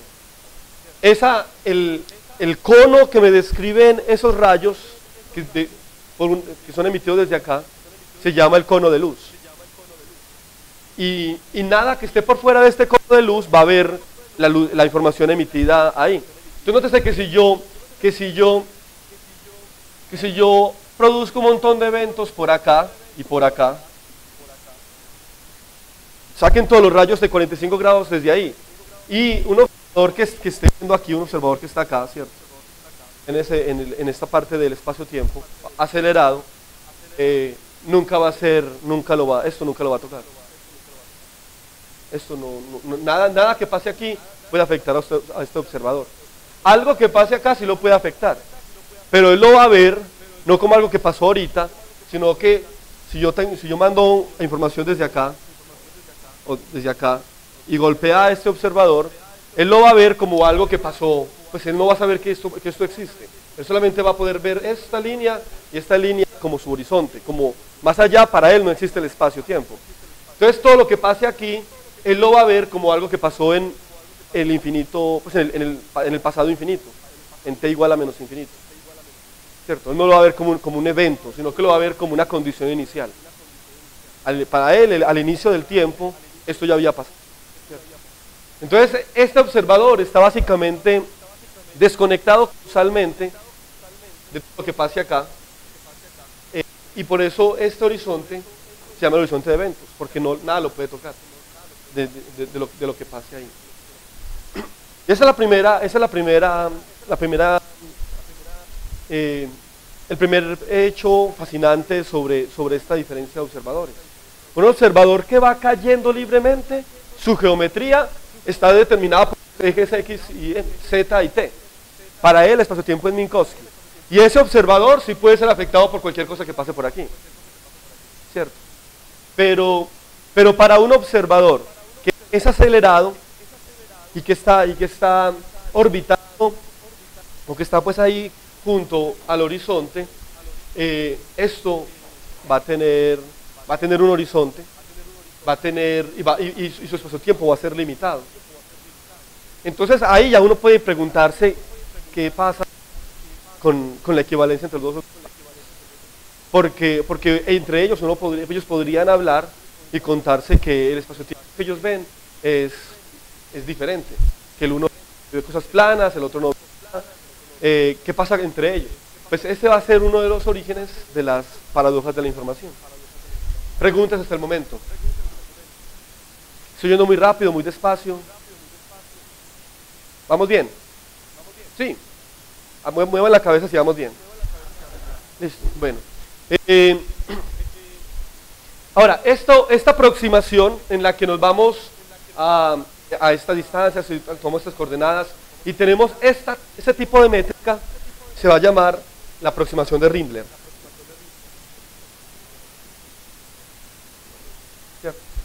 El cono que me describen esos rayos que son emitidos desde acá se llama el cono de luz. Y nada que esté por fuera de este cono de luz va a ver la información emitida ahí. Entonces nótese que si yo produzco un montón de eventos por acá y por acá, saquen todos los rayos de 45 grados desde ahí, y un observador que esté viendo aquí, un observador que está acá, ¿cierto? En esta parte del espacio-tiempo acelerado, esto nunca lo va a tocar. Esto nada que pase aquí puede afectar a este observador. Algo que pase acá sí lo puede afectar, pero él lo va a ver no como algo que pasó ahorita, sino que si yo mando información desde acá o desde acá y golpea a este observador, él lo va a ver como algo que pasó. Pues él no va a saber que esto existe. Él solamente va a poder ver esta línea y esta línea como su horizonte, como más allá. Para él no existe el espacio-tiempo. Entonces todo lo que pase aquí, él lo va a ver como algo que pasó en el infinito, pues en el pasado infinito, en t igual a menos infinito, ¿cierto? Él no lo va a ver como un evento, sino que lo va a ver como una condición inicial. Para él, al inicio del tiempo, esto ya había pasado, ¿cierto? Entonces este observador está básicamente desconectado causalmente de todo lo que pase acá, y por eso este horizonte se llama el horizonte de eventos, porque nada lo puede tocar de lo que pase ahí. Y esa es el primer hecho fascinante sobre esta diferencia de observadores. Un observador que va cayendo libremente, su geometría está determinada por ejes X, y Z y T. Para él el espacio-tiempo es Minkowski. Y ese observador sí puede ser afectado por cualquier cosa que pase por aquí, ¿cierto? Pero para un observador que es acelerado y que está orbitando, o que está pues ahí junto al horizonte, esto va a tener un horizonte, y su espacio-tiempo va a ser limitado. Entonces ahí ya uno puede preguntarse qué pasa con la equivalencia entre los dos, porque entre ellos ellos podrían hablar y contarse que el espacio-tiempo que ellos ven es diferente, que el uno ve cosas planas, el otro no ve planas. ¿Qué pasa entre ellos? Pues ese va a ser uno de los orígenes de las paradojas de la información. Preguntas hasta el momento. Estoy yendo muy rápido, muy despacio. ¿Vamos bien? Sí. Muevan la cabeza si vamos bien. Listo, bueno. Ahora, esta aproximación en la que nos vamos a esta distancia, tomamos estas coordenadas y tenemos este tipo de métrica, se va a llamar la aproximación de Rindler.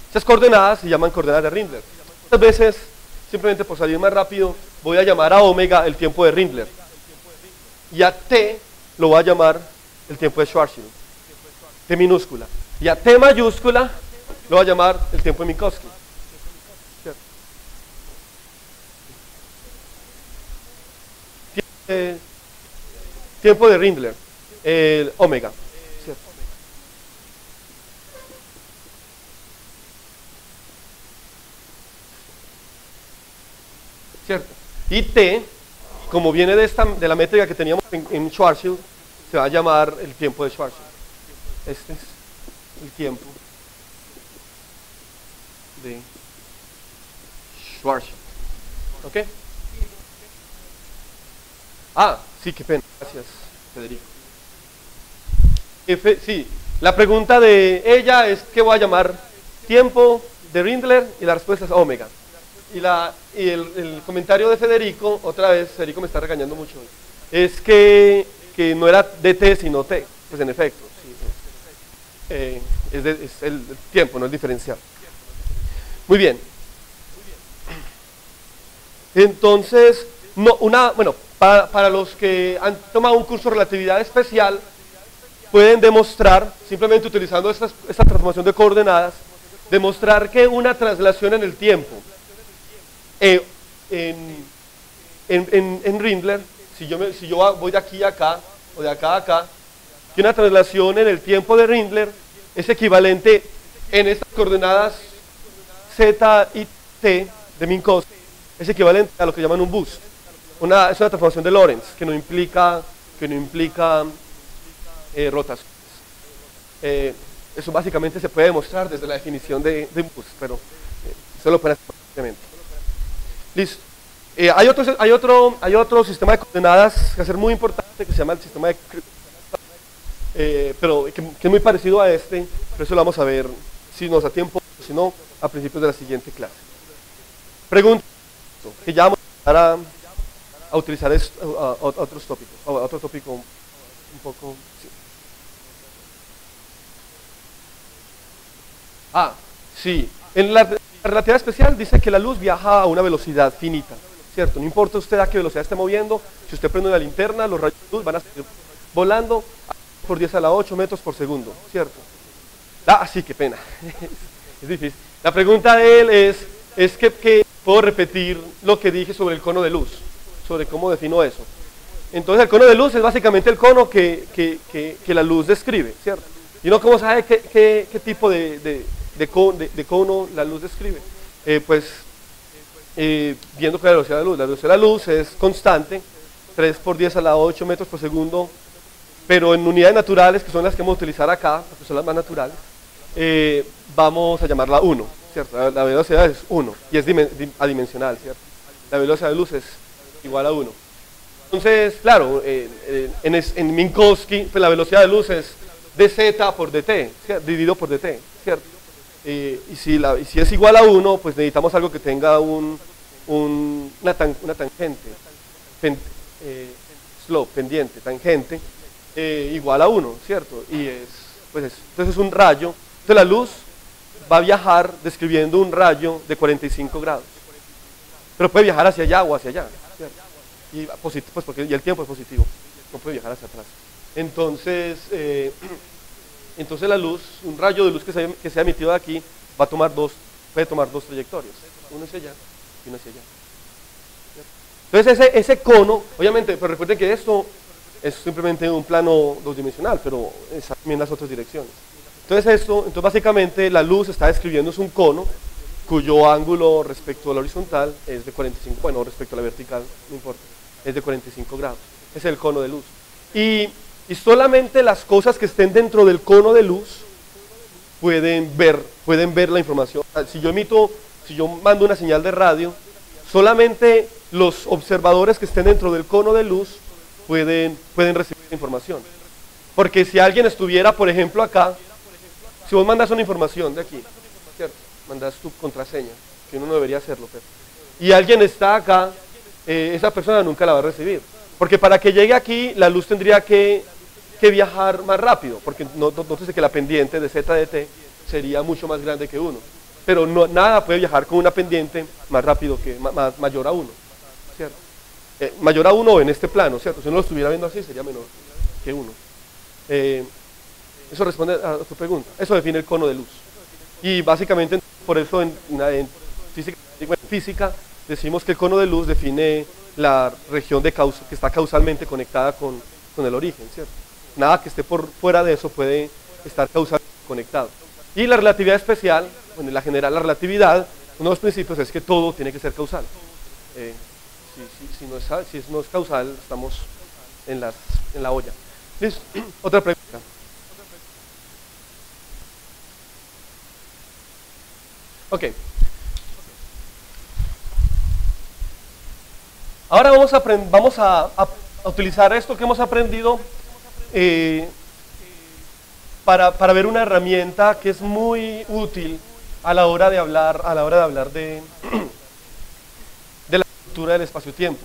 Estas coordenadas se llaman coordenadas de Rindler. Muchas veces, simplemente por salir más rápido, voy a llamar a omega el tiempo de Rindler. Y a t lo voy a llamar el tiempo de Schwarzschild. T minúscula. Y a t mayúscula lo voy a llamar el tiempo de Minkowski. Tiempo de Rindler, el omega. ¿Cierto? ¿Cierto? Y t, como viene de la métrica que teníamos en Schwarzschild, se va a llamar el tiempo de Schwarzschild. Este es el tiempo de Schwarzschild. ¿Ok? Ah, sí, qué pena. Gracias, Federico. Sí, la pregunta de ella es ¿qué voy a llamar? Tiempo de Rindler y la respuesta es omega. Y el comentario de Federico, otra vez, Federico me está regañando mucho hoy, es que no era dt sino t, pues en efecto, sí, es el tiempo, no el diferencial. Muy bien. Entonces, bueno, para los que han tomado un curso de relatividad especial, pueden demostrar, simplemente utilizando esta transformación de coordenadas, demostrar que una traslación en el tiempo en Rindler, si yo voy de aquí a acá, o de acá a acá, que una traslación en el tiempo de Rindler es equivalente en estas coordenadas z y t de Minkowski, es equivalente a lo que llaman un boost. Es una transformación de Lorentz que no implica rotaciones. Eso básicamente se puede demostrar desde la definición de un boost, pero eso lo pueden hacer perfectamente. Listo. Hay otro sistema de coordenadas que es muy importante que se llama el sistema de pero que es muy parecido a este, pero eso lo vamos a ver si nos da tiempo, si no, a principios de la siguiente clase. Pregunta que ya vamos a utilizar otros tópicos, otro tópico un poco. Sí. Sí. En la relatividad especial dice que la luz viaja a una velocidad finita, ¿cierto? No importa usted a qué velocidad esté moviendo, si usted prende una linterna, los rayos de luz van a seguir volando por 10 a la 8 metros por segundo, ¿cierto? Sí, qué pena. Es difícil. La pregunta de él es que puedo repetir lo que dije sobre el cono de luz, sobre cómo defino eso. Entonces el cono de luz es básicamente el cono que la luz describe, ¿cierto? Y uno cómo sabe qué tipo de cono la luz describe. Viendo que la velocidad de la luz es constante, 3 por 10 a la 8 metros por segundo, pero en unidades naturales, que son las que vamos a utilizar acá, porque son las más naturales, vamos a llamarla 1, ¿cierto? La velocidad es 1 y es adimensional, ¿cierto? La velocidad de luz es igual a 1. Entonces, claro, en Minkowski, pues la velocidad de luz es dz por dt, ¿cierto? Dividido por dt, ¿cierto? Y si es igual a 1, pues necesitamos algo que tenga una tangente, slope, pendiente, tangente, igual a 1, ¿cierto? Y entonces es un rayo. Entonces la luz va a viajar describiendo un rayo de 45 grados. Pero puede viajar hacia allá o hacia allá, ¿cierto? Y el tiempo es positivo, no puede viajar hacia atrás. Entonces la luz, un rayo de luz que sea emitido de aquí, puede tomar dos trayectorias, uno hacia allá y uno hacia allá. Entonces ese cono, obviamente, pero recuerden que esto es simplemente un plano dos-dimensional, pero está también en las otras direcciones. Entonces básicamente la luz está describiendo un cono cuyo ángulo respecto a la horizontal es de 45, bueno, respecto a la vertical, no importa, es de 45 grados. Es el cono de luz. Y solamente las cosas que estén dentro del cono de luz pueden ver la información. Si yo mando una señal de radio, solamente los observadores que estén dentro del cono de luz pueden recibir la información. Porque si alguien estuviera, por ejemplo, acá, si vos mandas una información de aquí, ¿cierto? Mandas tu contraseña, que uno no debería hacerlo, pero, y alguien está acá, esa persona nunca la va a recibir. Porque para que llegue aquí, la luz tendría que viajar más rápido, porque nótese que la pendiente de z de t sería mucho más grande que 1. Pero nada puede viajar con una pendiente más rápido que mayor a 1, ¿cierto? Mayor a 1 en este plano, ¿cierto? Si uno lo estuviera viendo así, sería menor que 1. Eso responde a tu pregunta. Eso define el cono de luz. Y básicamente, por eso en física decimos que el cono de luz define la región que está causalmente conectada con el origen, ¿cierto? Nada que esté por fuera de eso puede estar causalmente conectado. Y la relatividad especial, bueno, la general, la relatividad, uno de los principios es que todo tiene que ser causal. Si no es causal, estamos en la olla. ¿Listo? Otra pregunta. Ok. Ahora vamos a utilizar esto que hemos aprendido para ver una herramienta que es muy útil a la hora de hablar de la estructura del espacio-tiempo.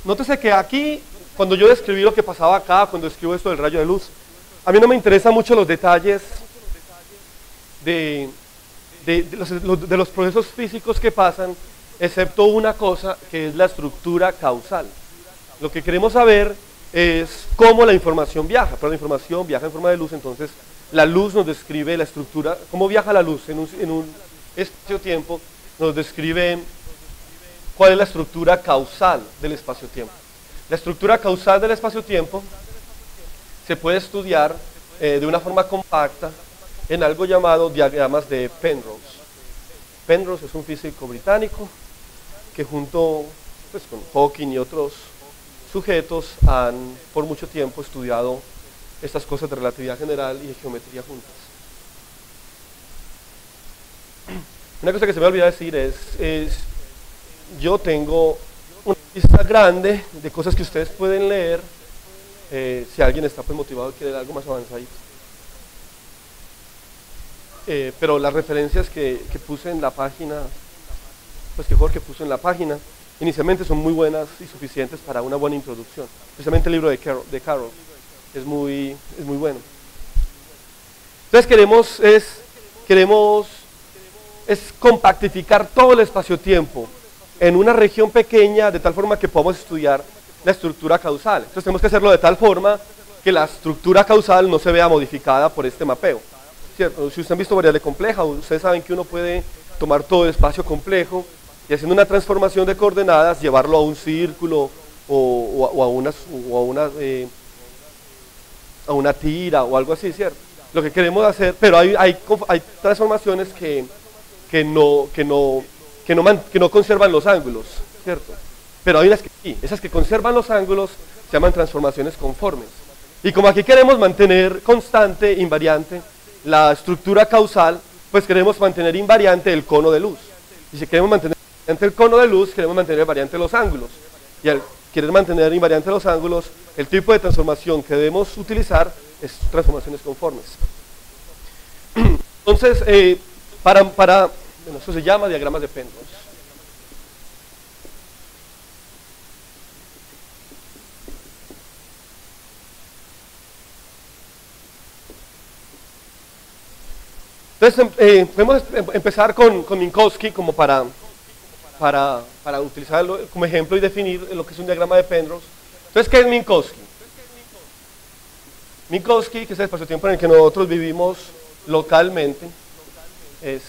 Nótese que aquí, cuando yo describí lo que pasaba acá, cuando escribo esto del rayo de luz, a mí no me interesan mucho los detalles de los procesos físicos que pasan, excepto una cosa, que es la estructura causal. Lo que queremos saber es cómo la información viaja, pero la información viaja en forma de luz, entonces la luz nos describe la estructura, cómo viaja la luz en un espacio-tiempo, nos describe cuál es la estructura causal del espacio-tiempo. La estructura causal del espacio-tiempo se puede estudiar de una forma compacta en algo llamado diagramas de Penrose. Penrose es un físico británico que junto con Hawking y otros sujetos han por mucho tiempo estudiado estas cosas de relatividad general y de geometría juntas. Una cosa que se me olvidó decir es yo tengo una lista grande de cosas que ustedes pueden leer si alguien está pues motivado y quiere leer algo más avanzadito. Pero las referencias que puse en la página, pues que Jorge puso en la página, inicialmente son muy buenas y suficientes para una buena introducción. Especialmente el libro de Carroll es muy bueno. Entonces queremos compactificar todo el espacio-tiempo en una región pequeña de tal forma que podamos estudiar la estructura causal. Entonces tenemos que hacerlo de tal forma que la estructura causal no se vea modificada por este mapeo, ¿cierto? Si ustedes han visto variable compleja, ustedes saben que uno puede tomar todo el espacio complejo y haciendo una transformación de coordenadas llevarlo a un círculo o a una tira o algo así, ¿cierto? Lo que queremos hacer, pero hay transformaciones que no conservan los ángulos, ¿cierto? Pero hay unas que sí, esas que conservan los ángulos se llaman transformaciones conformes. Y como aquí queremos mantener constante, invariante, la estructura causal, pues queremos mantener invariante el cono de luz. Y si queremos mantener invariante el cono de luz, queremos mantener invariante los ángulos. Y al querer mantener invariante los ángulos, el tipo de transformación que debemos utilizar es transformaciones conformes. Entonces, bueno, eso se llama diagramas de Penrose. Entonces, podemos empezar con Minkowski como para utilizarlo como ejemplo y definir lo que es un diagrama de Penrose. Entonces, ¿qué es Minkowski? Minkowski, que es el espacio-tiempo en el que nosotros vivimos localmente, es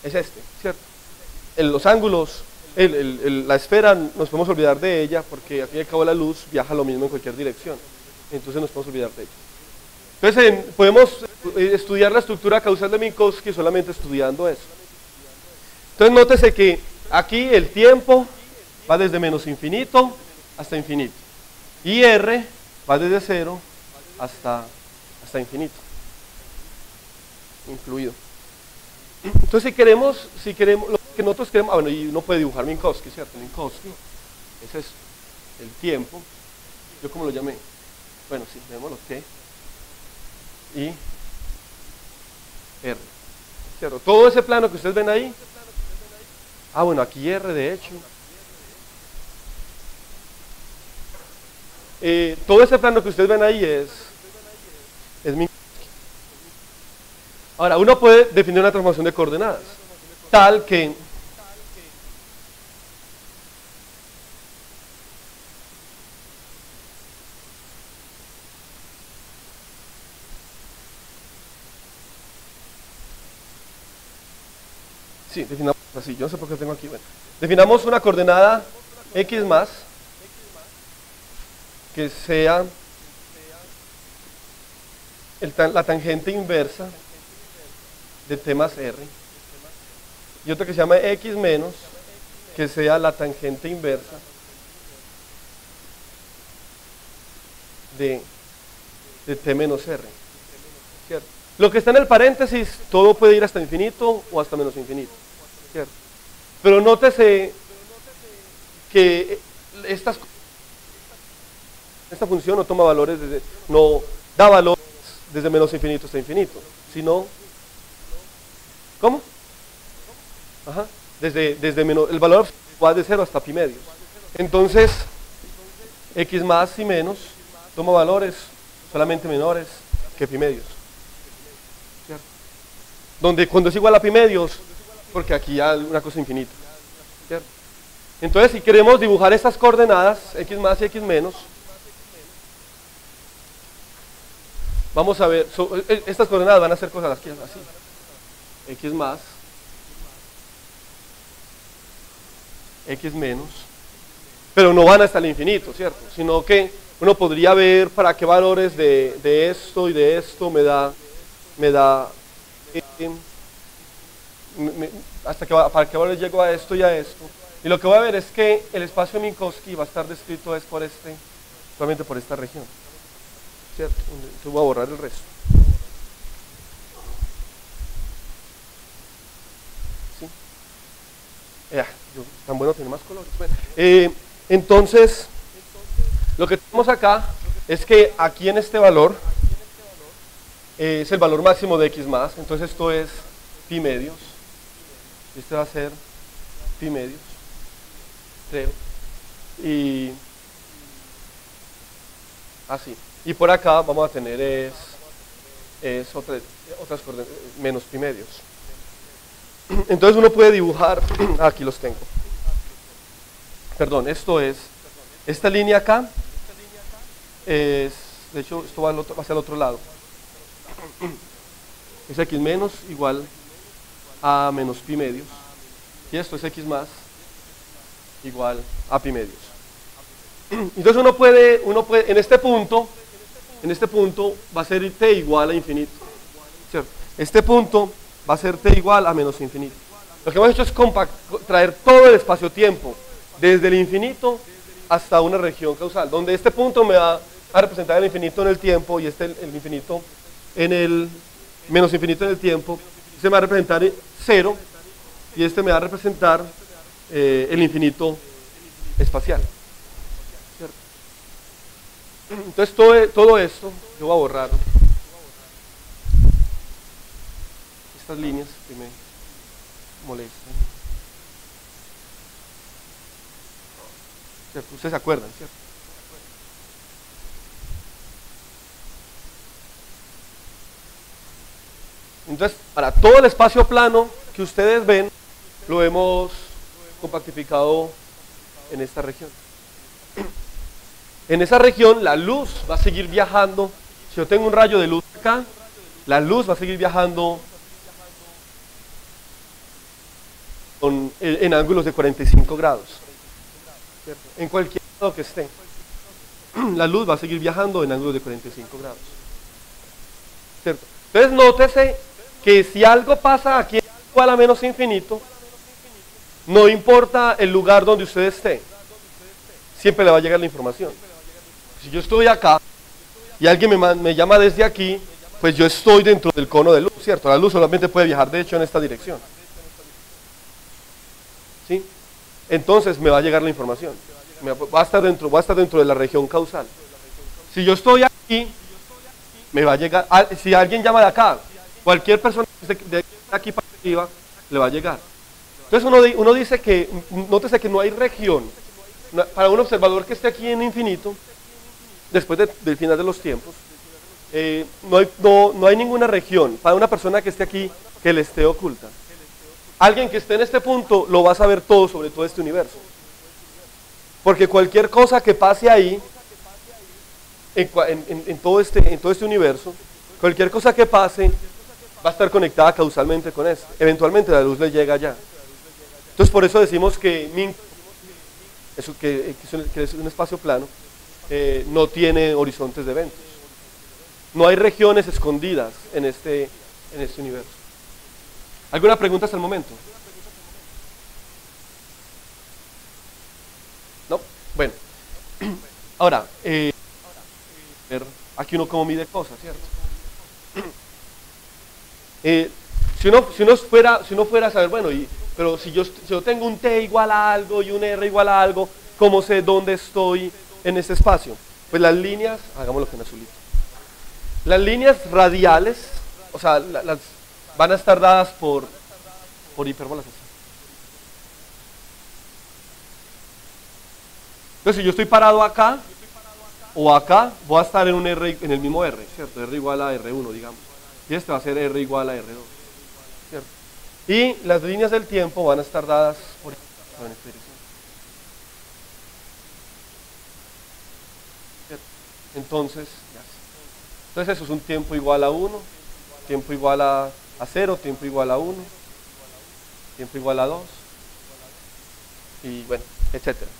este, ¿cierto? Los ángulos, la esfera, nos podemos olvidar de ella porque al fin y al cabo la luz viaja lo mismo en cualquier dirección, entonces nos podemos olvidar de ella. Entonces podemos estudiar la estructura causal de Minkowski solamente estudiando eso. Entonces nótese que aquí el tiempo va desde menos infinito hasta infinito. Y R va desde 0 hasta infinito. Incluido. Entonces si queremos, lo que nosotros queremos, bueno, y uno puede dibujar Minkowski, ¿cierto? Minkowski, ese es el tiempo. ¿Yo cómo lo llamé? Bueno, sí, llamémoslo T y R. ¿Cierto? Todo ese plano que ustedes ven ahí, bueno, aquí R de hecho. Todo ese plano que ustedes ven ahí es Minkowski. Ahora, uno puede definir una transformación de coordenadas, tal que sí, definamos así, yo no sé por qué tengo aquí, bueno, definamos una coordenada X más que sea la tangente inversa de T más R, y otra que se llama X menos, que sea la tangente inversa de T menos R, ¿cierto? Lo que está en el paréntesis, todo puede ir hasta infinito o hasta menos infinito, ¿cierto? Pero nótese que esta función no toma valores, no da valores desde menos infinito hasta infinito, sino, ¿cómo? Ajá, desde menos, el valor va de 0 hasta pi medios. Entonces, X más y menos toma valores solamente menores que pi medios, ¿cierto? Donde cuando es igual a pi medios, porque aquí hay una cosa infinita, ¿cierto? Entonces, si queremos dibujar estas coordenadas, X más y X menos, vamos a ver, estas coordenadas van a ser cosas así, X más, X menos, pero no van hasta el infinito, ¿cierto? Sino que uno podría ver para qué valores de esto y de esto para qué valores llego a esto y a esto. Y lo que voy a ver es que el espacio de Minkowski va a estar descrito solamente por esta región, ¿cierto? Entonces voy a borrar el resto. ¿Sí? Tan bueno tiene más colores. Bueno, entonces, lo que tenemos acá es que aquí en este valor es el valor máximo de X más, entonces esto es pi medios, este va a ser pi medios, creo, y así. Y por acá vamos a tener otras coordenadas, menos pi medios. Entonces uno puede dibujar, aquí los tengo, perdón, esta línea acá, de hecho esto va hacia el otro lado, es X menos igual a menos pi medios, y esto es X más igual a pi medios. Entonces uno puede en este punto va a ser t igual a infinito, ¿cierto? Este punto va a ser t igual a menos infinito. Lo que hemos hecho es traer todo el espacio-tiempo desde el infinito hasta una región causal, donde este punto me va a representar el infinito en el tiempo y el infinito en el menos infinito en el tiempo. Este me va a representar 0 y este me va a representar el infinito espacial, ¿cierto? Entonces todo esto yo voy a borrar estas líneas que me molestan, ¿cierto? Ustedes se acuerdan, ¿cierto? Entonces, para todo el espacio plano que ustedes ven, lo hemos compactificado en esta región. En esa región la luz va a seguir viajando. Si yo tengo un rayo de luz acá, la luz va a seguir viajando en ángulos de 45 grados, ¿cierto? En cualquier lado que esté, la luz va a seguir viajando en ángulos de 45 grados. ¿cierto? Entonces nótese que si algo pasa aquí igual a menos infinito, no importa el lugar donde usted esté, siempre le va a llegar la información. Si yo estoy acá y alguien me llama desde aquí, pues yo estoy dentro del cono de luz, ¿cierto? La luz solamente puede viajar, de hecho, en esta dirección. ¿Sí? Entonces me va a llegar la información. Va a estar dentro de la región causal. Si yo estoy aquí, me va a llegar. Si alguien llama de acá, cualquier persona de aquí para arriba, le va a llegar. Entonces uno dice que, nótese que no hay región. Para un observador que esté aquí en infinito, después del final de los tiempos, no hay ninguna región para una persona que esté aquí que le esté oculta. Alguien que esté en este punto lo va a saber todo sobre todo este universo. Porque cualquier cosa que pase ahí, en todo este universo, cualquier cosa que pase va a estar conectada causalmente con esto. Eventualmente la luz le llega allá. Entonces por eso decimos que es un espacio plano, no tiene horizontes de eventos. No hay regiones escondidas en este universo. ¿Alguna pregunta hasta el momento? ¿No? Bueno. Ahora, aquí uno cómo mide cosas, ¿cierto? Si uno fuera a saber, bueno, pero si yo tengo un t igual a algo y un r igual a algo, ¿cómo sé dónde estoy en este espacio? Pues las líneas, hagámoslo con azulito. Las líneas radiales, o sea, van a estar dadas por hipérbolas así. Entonces, si yo estoy parado acá o acá, voy a estar en el mismo R, ¿cierto? R igual a R1, digamos. Y este va a ser R igual a R2, ¿cierto? Y las líneas del tiempo van a estar dadas por esta dirección. ¿Cierto? Entonces, eso es un tiempo igual a 1, tiempo igual a 0, tiempo igual a 1, tiempo igual a 2, y bueno, etcétera.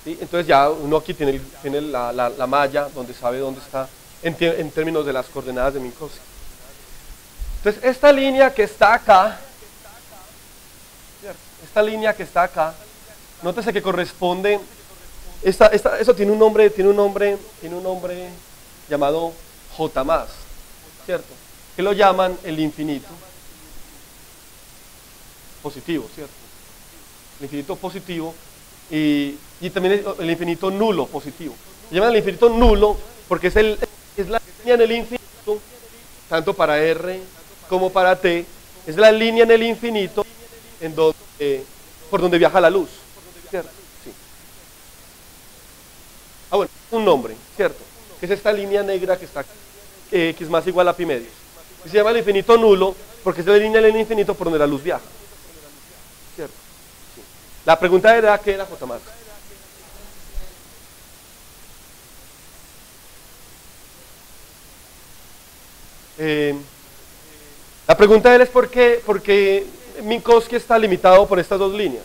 ¿Sí? Entonces ya uno aquí tiene la malla donde sabe dónde está en términos de las coordenadas de Minkowski. Entonces esta línea que está acá, nótese que corresponde, eso tiene un nombre llamado J+, ¿cierto? Que lo llaman el infinito positivo, ¿cierto? El infinito positivo y también el infinito nulo positivo. Se llaman el infinito nulo porque es la línea en el infinito, tanto para R como para T, es la línea en el infinito por donde viaja la luz, ¿cierto? Sí. Bueno, un nombre, ¿cierto? Que es esta línea negra que está x más igual a pi medios. Y se llama el infinito nulo porque es la línea en el infinito por donde la luz viaja, ¿cierto? Sí. La pregunta era ¿qué era J+? La pregunta de él es ¿por qué Minkowski está limitado por estas dos líneas?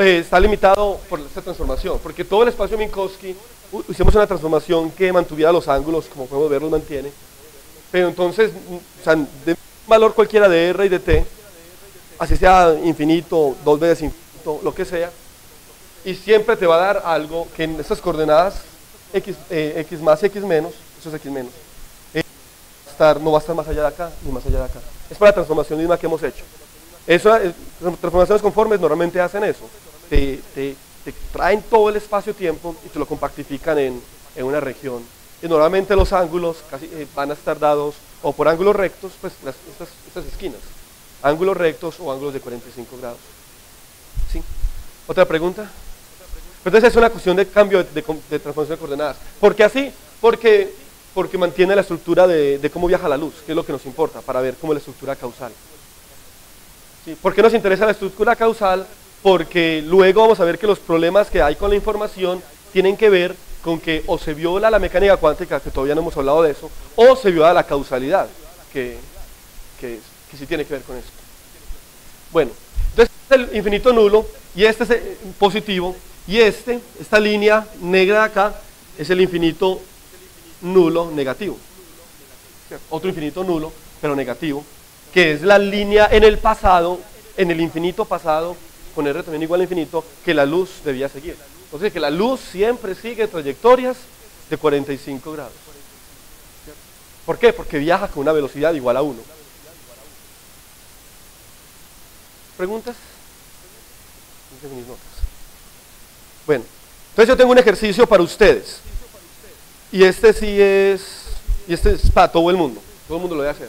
Está limitado por esta transformación, porque todo el espacio Minkowski hicimos una transformación que mantuviera los ángulos, como podemos ver los mantiene, pero entonces, o sea, de valor cualquiera de R y de T, así sea infinito, 2 veces infinito, lo que sea, y siempre te va a dar algo que en estas coordenadas x más y x menos, eso es x menos, no va a estar más allá de acá ni más allá de acá. Es para la transformación misma que hemos hecho. Transformaciones conformes normalmente hacen eso, te traen todo el espacio-tiempo y te lo compactifican en una región. Y normalmente los ángulos van a estar dados o por ángulos rectos, pues estas esquinas, ángulos rectos o ángulos de 45 grados. ¿Sí? ¿Otra pregunta? Entonces es una cuestión de cambio de transformación de coordenadas. ¿Por qué así? Porque mantiene la estructura de cómo viaja la luz, que es lo que nos importa, para ver cómo es la estructura causal. ¿Sí? ¿Por qué nos interesa la estructura causal? Porque luego vamos a ver que los problemas que hay con la información tienen que ver con que o se viola la mecánica cuántica, que todavía no hemos hablado de eso, o se viola la causalidad, que sí tiene que ver con esto. Bueno, entonces el infinito nulo, y este es positivo, y esta línea negra de acá, es el infinito nulo negativo. ¿cierto? Otro infinito nulo, pero negativo, que es la línea en el pasado, en el infinito pasado, con R también igual a infinito, que la luz debía seguir. Entonces, que la luz siempre sigue trayectorias de 45 grados. ¿Cierto? ¿Por qué? Porque viaja con una velocidad igual a 1. ¿Preguntas? Mis notas. Bueno, entonces yo tengo un ejercicio para ustedes. Y este sí es, y este es para todo el mundo lo debe hacer.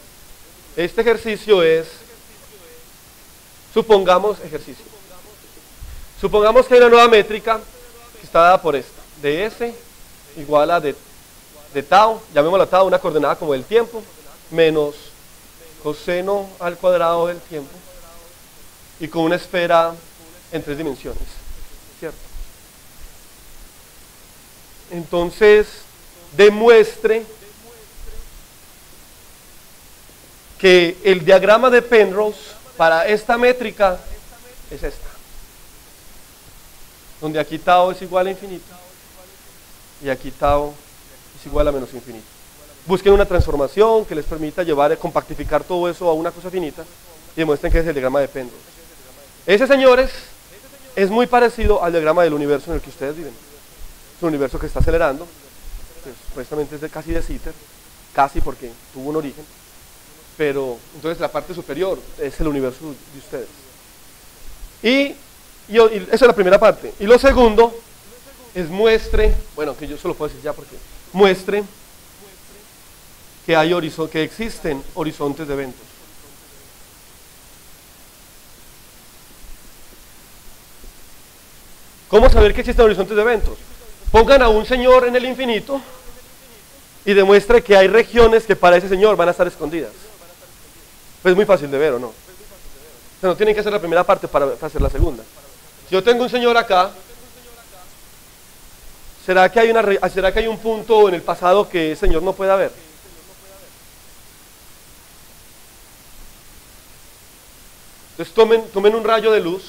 Este ejercicio es, supongamos que hay una nueva métrica que está dada por esta, de S igual a de tau, llamémosla tau, una coordenada como el tiempo, menos coseno al cuadrado del tiempo, y con una esfera en 3 dimensiones, ¿cierto? Entonces, demuestre que el diagrama de Penrose para esta métrica es esta, donde aquí tau es igual a infinito y aquí tau es igual a menos infinito. Busquen una transformación que les permita compactificar todo eso a una cosa finita y demuestren que es el diagrama de Penrose. Ese, señores, es muy parecido al diagrama del universo en el que ustedes viven. Es un universo que está acelerando, que supuestamente es casi de Sitter, casi porque tuvo un origen, pero entonces la parte superior es el universo de ustedes. Y esa es la primera parte. Y lo segundo es muestre, bueno, que yo solo puedo decir ya porque, muestre que existen horizontes de eventos. ¿Cómo saber que existen horizontes de eventos? Pongan a un señor en el infinito y demuestre que hay regiones que para ese señor van a estar escondidas. Pues es muy fácil de ver, ¿o no? O sea, no tienen que hacer la primera parte para hacer la segunda. Si yo tengo un señor acá, ¿será que hay un punto en el pasado que el señor no pueda ver? Entonces tomen un rayo de luz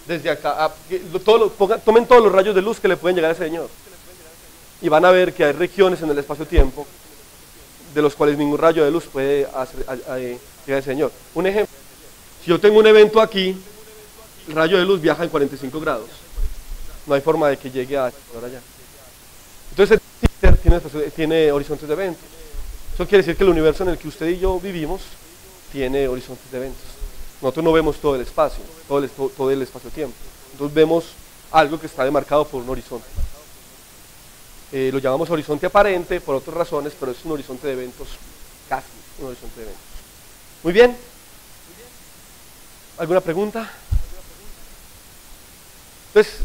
desde acá, tomen todos los rayos de luz que le pueden llegar a ese señor y van a ver que hay regiones en el espacio-tiempo de los cuales ningún rayo de luz puede llegar a ese señor. Un ejemplo, si yo tengo un evento aquí, el rayo de luz viaja en 45 grados, no hay forma de que llegue a allá. Entonces el tiene horizontes de eventos. Eso quiere decir que el universo en el que usted y yo vivimos tiene horizontes de eventos. Nosotros no vemos todo el espacio, todo el espacio-tiempo. Entonces vemos algo que está demarcado por un horizonte. Lo llamamos horizonte aparente por otras razones, pero es un horizonte de eventos, casi un horizonte de eventos. Muy bien. ¿Alguna pregunta? Entonces,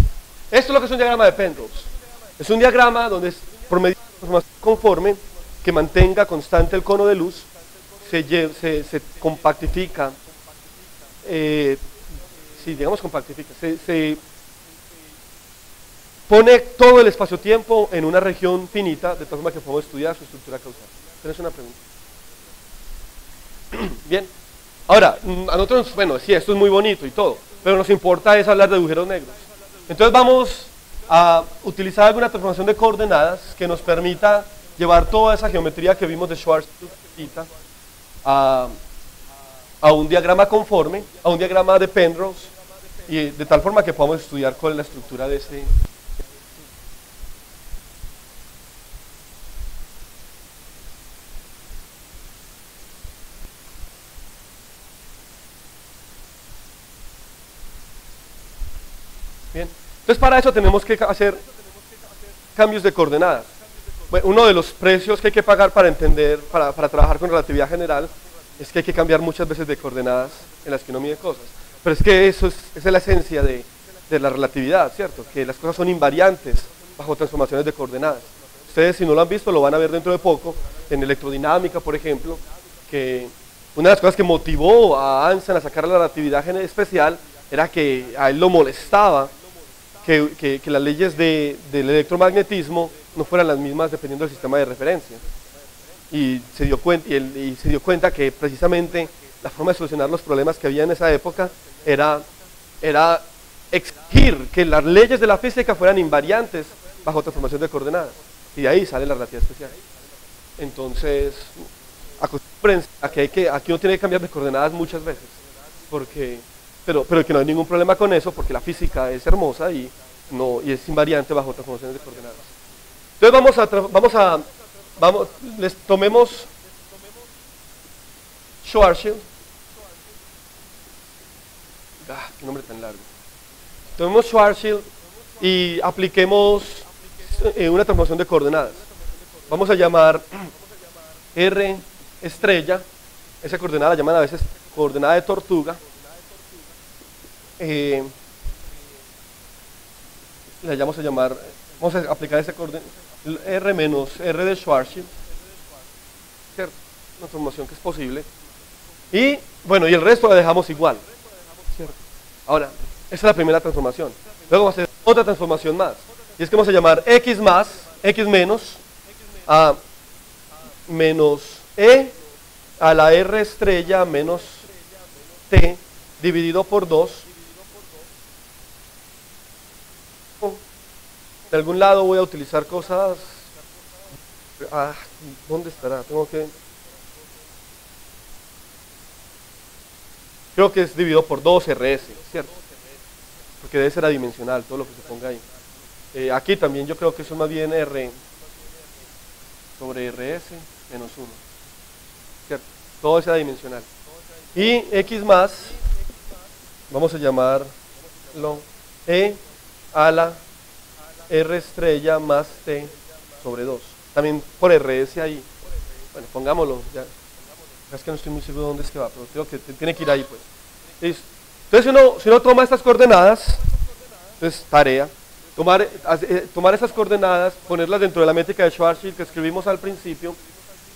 esto es lo que es un diagrama de Penrose. Es un diagrama donde por medio de una transformación conforme que mantenga constante el cono de luz, se compactifica. Se pone todo el espacio-tiempo en una región finita, de tal forma que podemos estudiar su estructura causal. ¿Tienes una pregunta? Bien. Ahora, a nosotros, bueno, sí, esto es muy bonito y todo, pero nos importa es hablar de agujeros negros. Entonces vamos a utilizar alguna transformación de coordenadas que nos permita llevar toda esa geometría que vimos de Schwarzschild a un diagrama conforme, a un diagrama de Penrose, y de tal forma que podamos estudiar cuál es la estructura de ese. Bien, entonces para eso tenemos que hacer cambios de coordenadas. Bueno, uno de los precios que hay que pagar para trabajar con relatividad general es que hay que cambiar muchas veces de coordenadas en las que uno mide cosas. Pero es que esa es la esencia de la relatividad, ¿cierto? Que las cosas son invariantes bajo transformaciones de coordenadas. Ustedes, si no lo han visto, lo van a ver dentro de poco, en electrodinámica, por ejemplo, que una de las cosas que motivó a Einstein a sacar la relatividad especial era que a él lo molestaba que las leyes del electromagnetismo no fueran las mismas dependiendo del sistema de referencia. Y se dio cuenta que precisamente la forma de solucionar los problemas que había en esa época era exigir que las leyes de la física fueran invariantes bajo transformación de coordenadas. Y de ahí sale la relatividad especial. Entonces, acostúmbrense a que aquí uno tiene que cambiar de coordenadas muchas veces, pero que no hay ningún problema con eso, porque la física es hermosa y es invariante bajo transformaciones de coordenadas. Entonces les tomemos Schwarzschild. Qué nombre tan largo. Tomemos Schwarzschild y apliquemos una transformación de coordenadas. Vamos a llamar R estrella, esa coordenada la llaman a veces coordenada de tortuga. Vamos a aplicar esa coordenada, R menos R de Schwarzschild, ¿cierto? Una transformación que es posible. Y bueno, y el resto la dejamos igual, ¿cierto? Ahora, esa es la primera transformación. Luego vamos a hacer otra transformación más. Y es que vamos a llamar X menos a menos E a la R estrella menos T dividido por 2. De algún lado voy a utilizar cosas. ¿Dónde estará? Creo que es dividido por 2 RS, ¿cierto? Porque debe ser adimensional todo lo que se ponga ahí. Aquí también yo creo que eso es más bien R sobre RS menos 1, ¿cierto? Todo es adimensional. Y X más, vamos a llamarlo E a la R estrella más T sobre 2. También por RS ahí. Bueno, pongámoslo ya. Es que no estoy muy seguro de dónde es que va, pero creo que tiene que ir ahí, pues. Listo. Entonces, si uno toma estas coordenadas, entonces tarea, tomar esas coordenadas, ponerlas dentro de la métrica de Schwarzschild que escribimos al principio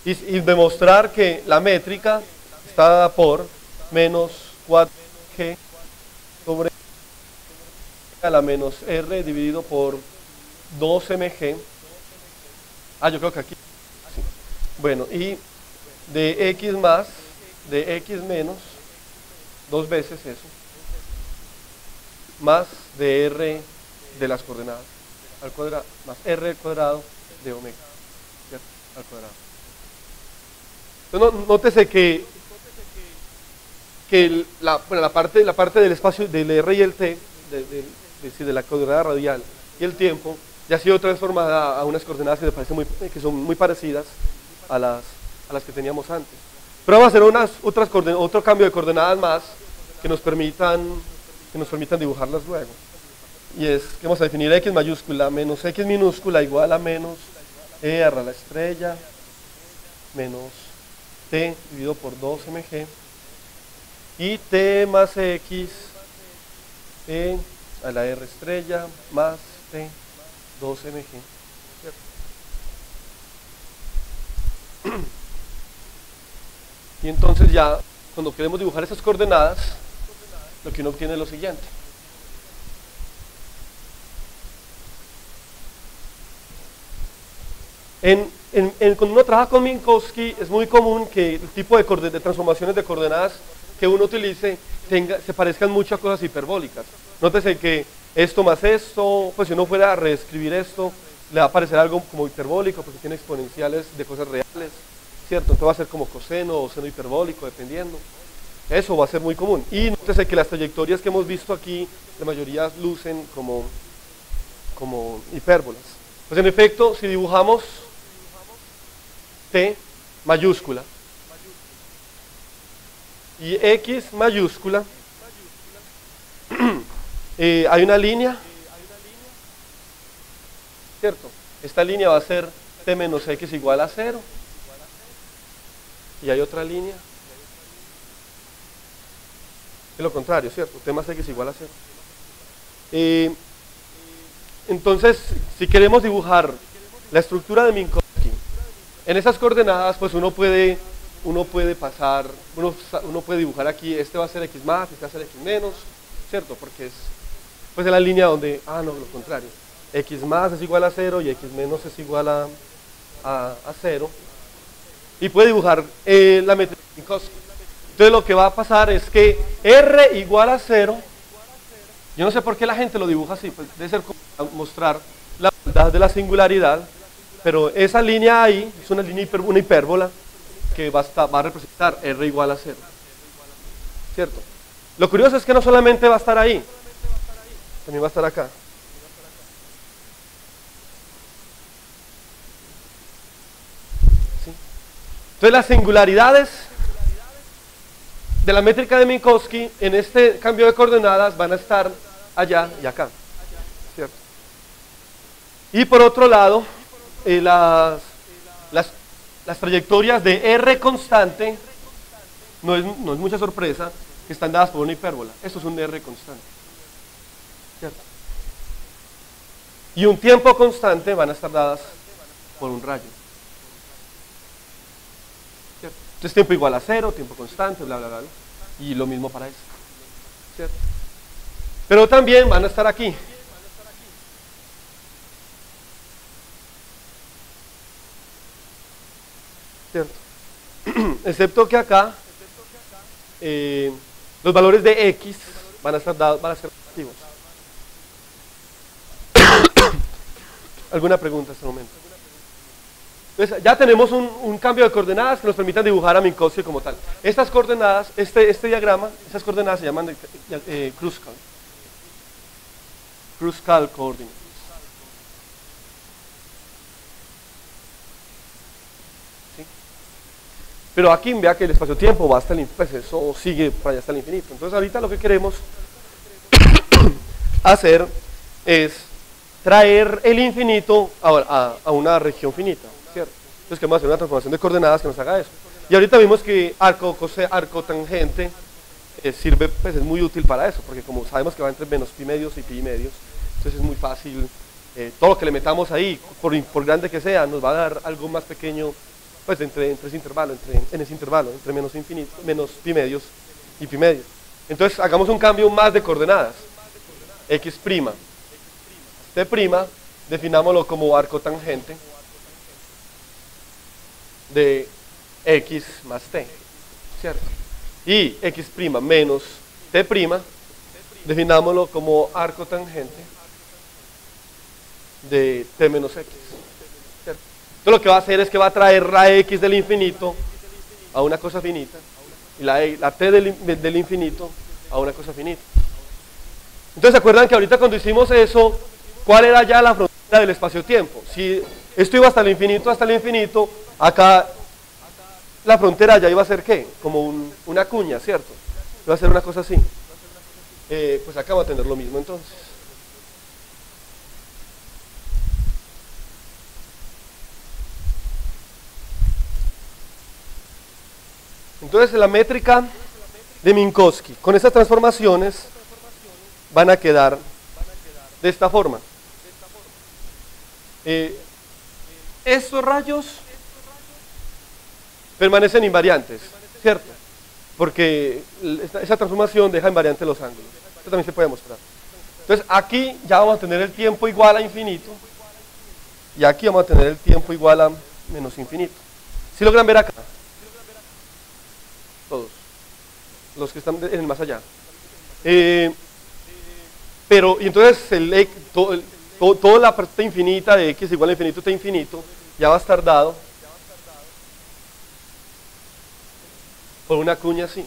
y demostrar que la métrica está dada por menos 4G sobre a la menos R dividido por 2mg. Yo creo que aquí. Sí. Bueno, y de X más, de X menos, 2 veces eso, más de R de las coordenadas al cuadrado, más R al cuadrado de omega, ¿cierto? Al cuadrado. Entonces, nótese que la parte del espacio del R y el T, de la coordenada radial y el tiempo, ya ha sido transformada a unas coordenadas que son muy parecidas a las que teníamos antes. Pero vamos a hacer otro cambio de coordenadas más que nos permitan dibujarlas luego. Y es que vamos a definir X mayúscula menos X minúscula igual a menos E a la estrella menos T dividido por 2mg y T más X E a la R estrella más T 2mg. Y entonces ya, cuando queremos dibujar esas coordenadas, lo que uno obtiene es lo siguiente. Cuando uno trabaja con Minkowski, es muy común que el tipo de transformaciones de coordenadas que uno utilice se parezcan mucho a cosas hiperbólicas. Nótese que esto más esto, pues si uno fuera a reescribir esto, le va a parecer algo como hiperbólico porque tiene exponenciales de cosas reales, ¿cierto? Entonces va a ser como coseno o seno hiperbólico, dependiendo. Eso va a ser muy común. Y nótese que las trayectorias que hemos visto aquí, la mayoría lucen como hipérbolas. Pues en efecto, si dibujamos T mayúscula y X mayúscula, hay una línea, ¿cierto? Esta línea va a ser T menos X igual a 0. Y hay otra línea, es lo contrario, ¿cierto? T más X igual a 0. Entonces, si queremos dibujar la estructura de Minkowski en esas coordenadas, pues uno puede dibujar aquí, este va a ser X más, este va a ser X menos, ¿cierto? Porque es la línea donde, no, lo contrario, X más es igual a 0 y X menos es igual a 0. Y puede dibujar la métrica de Minkowski. Entonces lo que va a pasar es que R igual a 0, yo no sé por qué la gente lo dibuja así, pues debe ser como mostrar la verdad de la singularidad, pero esa línea ahí es una hipérbola que va a representar R igual a 0. ¿Cierto? Lo curioso es que no solamente va a estar ahí, también va a estar acá. ¿Sí? Entonces las singularidades de la métrica de Minkowski en este cambio de coordenadas van a estar allá y acá. ¿Cierto? Y por otro lado, las trayectorias de R constante, no es mucha sorpresa, que están dadas por una hipérbola. Esto es un R constante. ¿Cierto? Y un tiempo constante van a estar dadas por un rayo. ¿Cierto? Entonces tiempo igual a 0, tiempo constante, bla, bla, bla. Y lo mismo para esto. ¿Cierto? Pero también van a estar aquí. ¿Cierto? Excepto que acá los valores de X van a estar dados, van a ser negativos. ¿Alguna pregunta en este momento? Entonces, ya tenemos un cambio de coordenadas que nos permitan dibujar a Minkowski como tal. Estas coordenadas, este diagrama, esas coordenadas se llaman Kruskal. Kruskal coordinates. ¿Sí? Pero aquí vea que el espacio-tiempo va hasta el infinito, pues eso sigue para allá hasta el infinito. Entonces ahorita lo que queremos hacer es traer el infinito a una región finita, ¿cierto? Entonces queremos hacer una transformación de coordenadas que nos haga eso. Y ahorita vimos que arco tangente sirve, pues es muy útil para eso, porque como sabemos que va entre menos pi medios y pi medios, entonces es muy fácil, todo lo que le metamos ahí, por grande que sea, nos va a dar algo más pequeño, pues en ese intervalo, entre menos pi medios y pi medios. Entonces hagamos un cambio más de coordenadas, x', t', definámoslo como arco tangente de x más t, ¿cierto? Y x' menos t', definámoslo como arco tangente de t menos x, ¿cierto? Entonces lo que va a hacer es que va a traer la x del infinito a una cosa finita y la t del infinito a una cosa finita. Entonces se acuerdan que ahorita cuando hicimos eso, ¿cuál era ya la frontera del espacio-tiempo? Si esto iba hasta el infinito, acá la frontera ya iba a ser ¿qué? Como una cuña, ¿cierto? Iba a ser una cosa así. Pues acá va a tener lo mismo entonces. Entonces la métrica de Minkowski con estas transformaciones van a quedar de esta forma. Estos rayos permanecen invariantes, ¿cierto? Porque esa transformación deja invariantes los ángulos. Esto también se puede mostrar. Entonces aquí ya vamos a tener el tiempo igual a infinito y aquí vamos a tener el tiempo igual a menos infinito. ¿Sí logran ver acá? Todos los que están en el más allá. Pero, y entonces toda la parte infinita de x igual a infinito t infinito ya va a estar dado por una cuña así,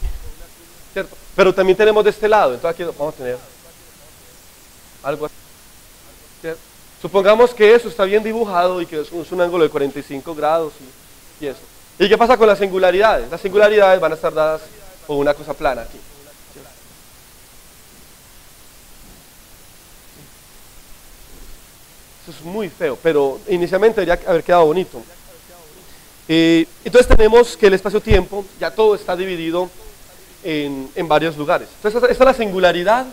¿cierto? Pero también tenemos de este lado, entonces aquí vamos a tener algo así, ¿cierto? Supongamos que eso está bien dibujado y que es un ángulo de 45 grados y eso. ¿Y qué pasa con las singularidades? Las singularidades van a estar dadas por una cosa plana aquí. Es muy feo, pero inicialmente debería haber quedado bonito. Entonces tenemos que el espacio-tiempo, ya todo está dividido en varios lugares. Entonces esta es la singularidad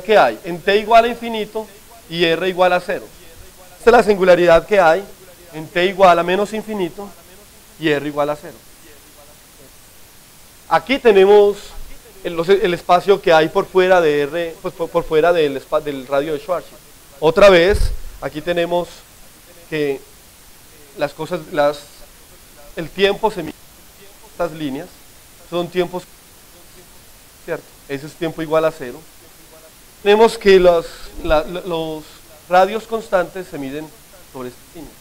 que hay en t igual a infinito y r igual a 0. Esta es la singularidad que hay en t igual a menos infinito y r igual a 0. Aquí tenemos el espacio que hay por fuera de r, pues por fuera del radio de Schwarzschild. Otra vez, aquí tenemos que las cosas, el tiempo se mide en estas líneas, son tiempos, ¿cierto? Ese es tiempo igual a 0. Tenemos que los radios constantes se miden sobre estas líneas.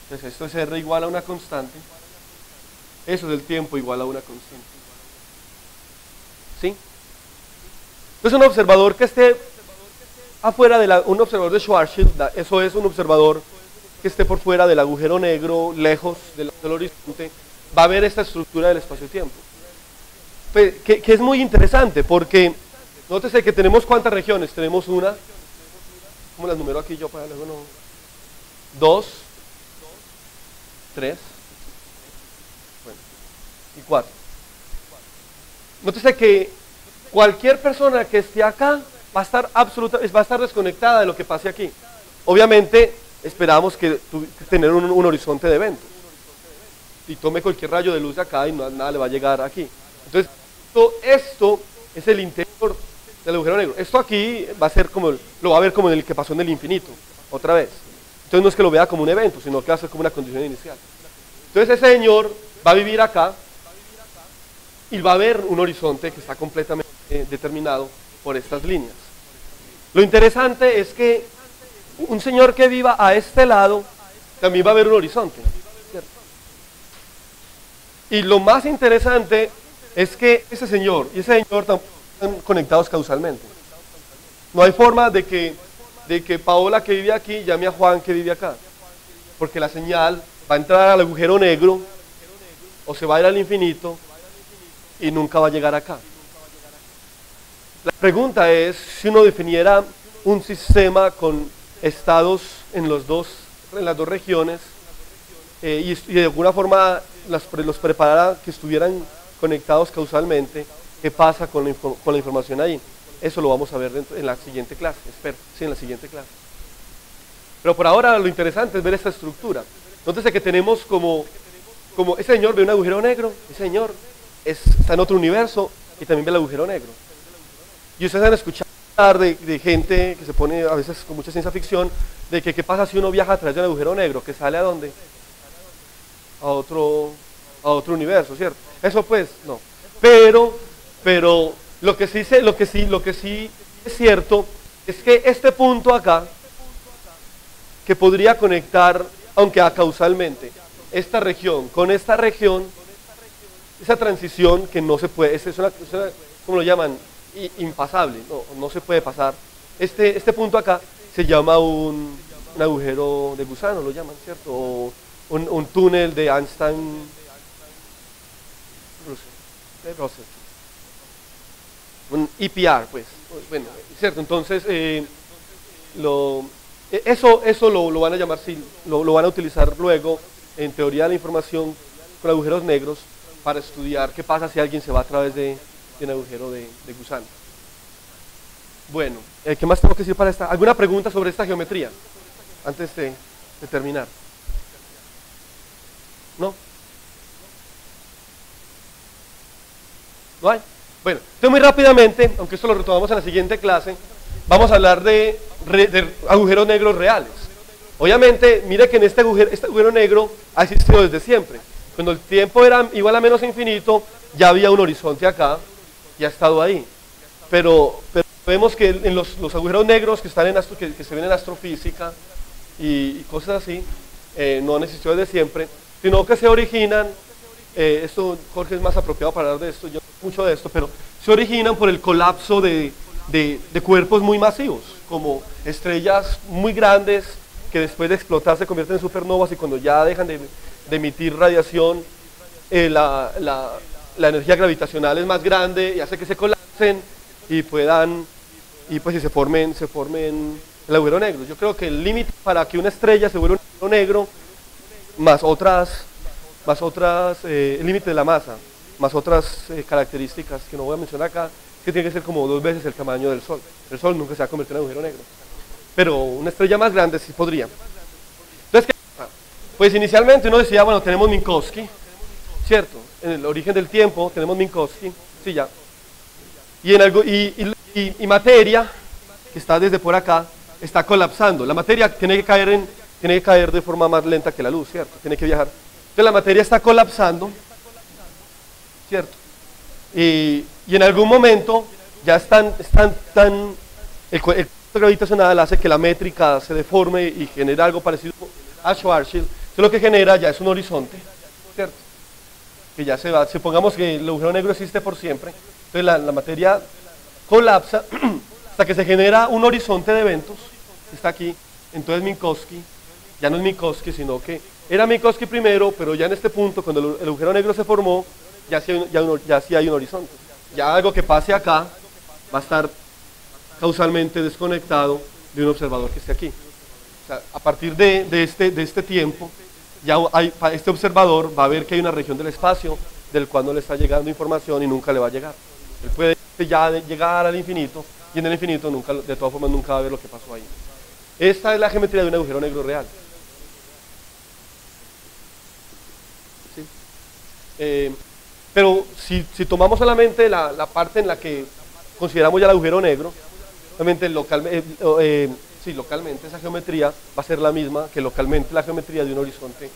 Entonces esto es R igual a una constante. Eso es el tiempo igual a una constante. ¿Sí? Entonces un observador que esté afuera un observador de Schwarzschild, eso es un observador que esté por fuera del agujero negro, lejos del horizonte, va a ver esta estructura del espacio-tiempo. Pues, que es muy interesante porque, nótese que tenemos cuántas regiones, tenemos una, ¿cómo las numero aquí yo para luego no? 2, 3, bueno, y 4. Nótese que cualquier persona que esté acá va a estar desconectada de lo que pase aquí. Obviamente esperamos que tener un horizonte de eventos. Y tome cualquier rayo de luz de acá y nada le va a llegar aquí. Entonces, esto es el interior del agujero negro. Esto aquí va a ser lo va a ver como en el que pasó en el infinito, otra vez. Entonces no es que lo vea como un evento, sino que va a ser como una condición inicial. Entonces ese señor va a vivir acá y va a ver un horizonte que está completamente determinado por estas líneas. Lo interesante es que un señor que viva a este lado también va a ver un horizonte, ¿cierto? Y lo más interesante es que ese señor y ese señor están conectados causalmente. No hay forma de que Paola, que vive aquí, llame a Juan, que vive acá, porque la señal va a entrar al agujero negro o se va a ir al infinito y nunca va a llegar acá. La pregunta es si uno definiera un sistema con estados en las dos regiones y de alguna forma los preparara que estuvieran conectados causalmente, ¿qué pasa con la información ahí? Eso lo vamos a ver en la siguiente clase, espero, sí, en la siguiente clase. Pero por ahora lo interesante es ver esta estructura. Nótese que tenemos como ese señor ve un agujero negro, ese señor está en otro universo y también ve el agujero negro. Y ustedes han escuchado hablar de gente que se pone a veces con mucha ciencia ficción, de que qué pasa si uno viaja a través de un agujero negro, que sale ¿a dónde? A otro universo, ¿cierto? Eso pues, no. Pero lo que sí es cierto es que este punto acá, que podría conectar, aunque causalmente, esta región con esta región, esa transición que no se puede, es una ¿cómo lo llaman? Impasable, no se puede pasar. Este punto acá se llama un agujero de gusano, lo llaman, ¿cierto? O un túnel de Einstein Russell. Un EPR, pues. Bueno, ¿cierto? Entonces, eso lo van a llamar, sí, lo van a utilizar luego en teoría de la información con agujeros negros para estudiar qué pasa si alguien se va a través de un agujero de gusano. Bueno, ¿qué más tengo que decir para esta? ¿Alguna pregunta sobre esta geometría? Antes de terminar. ¿No? ¿No hay? Bueno, entonces muy rápidamente, aunque esto lo retomamos en la siguiente clase, vamos a hablar de agujeros negros reales. Obviamente, mire que en este agujero negro ha existido desde siempre. Cuando el tiempo era igual a menos infinito, ya había un horizonte acá, y ha estado ahí. Pero vemos que en los agujeros negros que están que se ven en astrofísica y cosas así, no han existido desde siempre, sino que se originan, esto Jorge es más apropiado para hablar de esto, yo no sé mucho de esto, pero se originan por el colapso de cuerpos muy masivos, como estrellas muy grandes que después de explotar se convierten en supernovas y cuando ya dejan de emitir radiación, la energía gravitacional es más grande y hace que se colapsen y se formen el agujero negro. Yo creo que el límite para que una estrella se vuelva un agujero negro, más otras el límite de la masa, más otras características que no voy a mencionar acá, que tiene que ser como 2 veces el tamaño del Sol. El Sol nunca se va a convertir en agujero negro, pero una estrella más grande sí podría. Entonces, pues inicialmente uno decía, bueno, tenemos Minkowski, ¿cierto? En el origen del tiempo tenemos Minkowski, sí, ya. Y materia, que está desde por acá, está colapsando. La materia tiene que caer de forma más lenta que la luz, ¿cierto? Tiene que viajar. Entonces la materia está colapsando, ¿cierto? Y en algún momento ya el cuerpo gravitacional hace que la métrica se deforme y genera algo parecido a Schwarzschild, Esto lo que genera ya es un horizonte, ¿cierto? Que ya se va, supongamos que el agujero negro existe por siempre, entonces la materia colapsa hasta que se genera un horizonte de eventos, que está aquí, entonces Minkowski, ya no es Minkowski, sino que era Minkowski primero, pero ya en este punto, cuando el agujero negro se formó, ya sí hay un horizonte. Ya algo que pase acá va a estar causalmente desconectado de un observador que esté aquí. O sea, a partir de este tiempo, ya este observador va a ver que hay una región del espacio del cual no le está llegando información y nunca le va a llegar. Él puede ya llegar al infinito y en el infinito nunca, de todas formas nunca va a ver lo que pasó ahí. Esta es la geometría de un agujero negro real. ¿Sí? Pero si tomamos solamente la parte en la que consideramos ya el agujero negro, obviamente localmente esa geometría va a ser la misma que localmente la geometría de un horizonte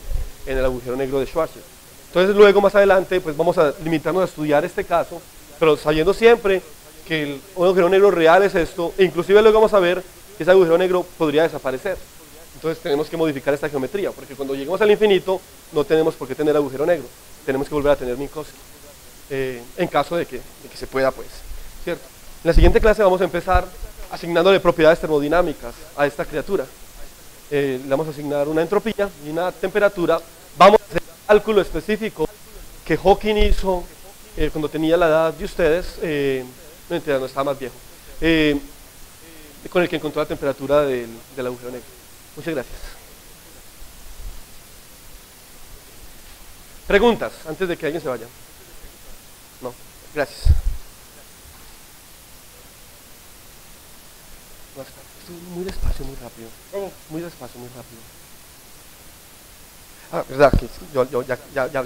en el agujero negro de Schwarzschild. Entonces luego más adelante pues vamos a limitarnos a estudiar este caso, pero sabiendo siempre que un agujero negro real es esto, e inclusive luego vamos a ver que ese agujero negro podría desaparecer. Entonces tenemos que modificar esta geometría, porque cuando lleguemos al infinito no tenemos por qué tener agujero negro, tenemos que volver a tener Minkowski, en caso de que se pueda, pues, ¿cierto? En la siguiente clase vamos a empezar asignándole propiedades termodinámicas a esta criatura. Le vamos a asignar una entropía y una temperatura. Vamos a hacer un cálculo específico que Hawking hizo cuando tenía la edad de ustedes, no estaba más viejo, con el que encontró la temperatura del agujero negro. Muchas gracias. ¿Preguntas antes de que alguien se vaya? No, gracias. Muy despacio, muy rápido. ¿Cómo? Muy despacio, muy rápido. Ah, verdad que yo ya hablando.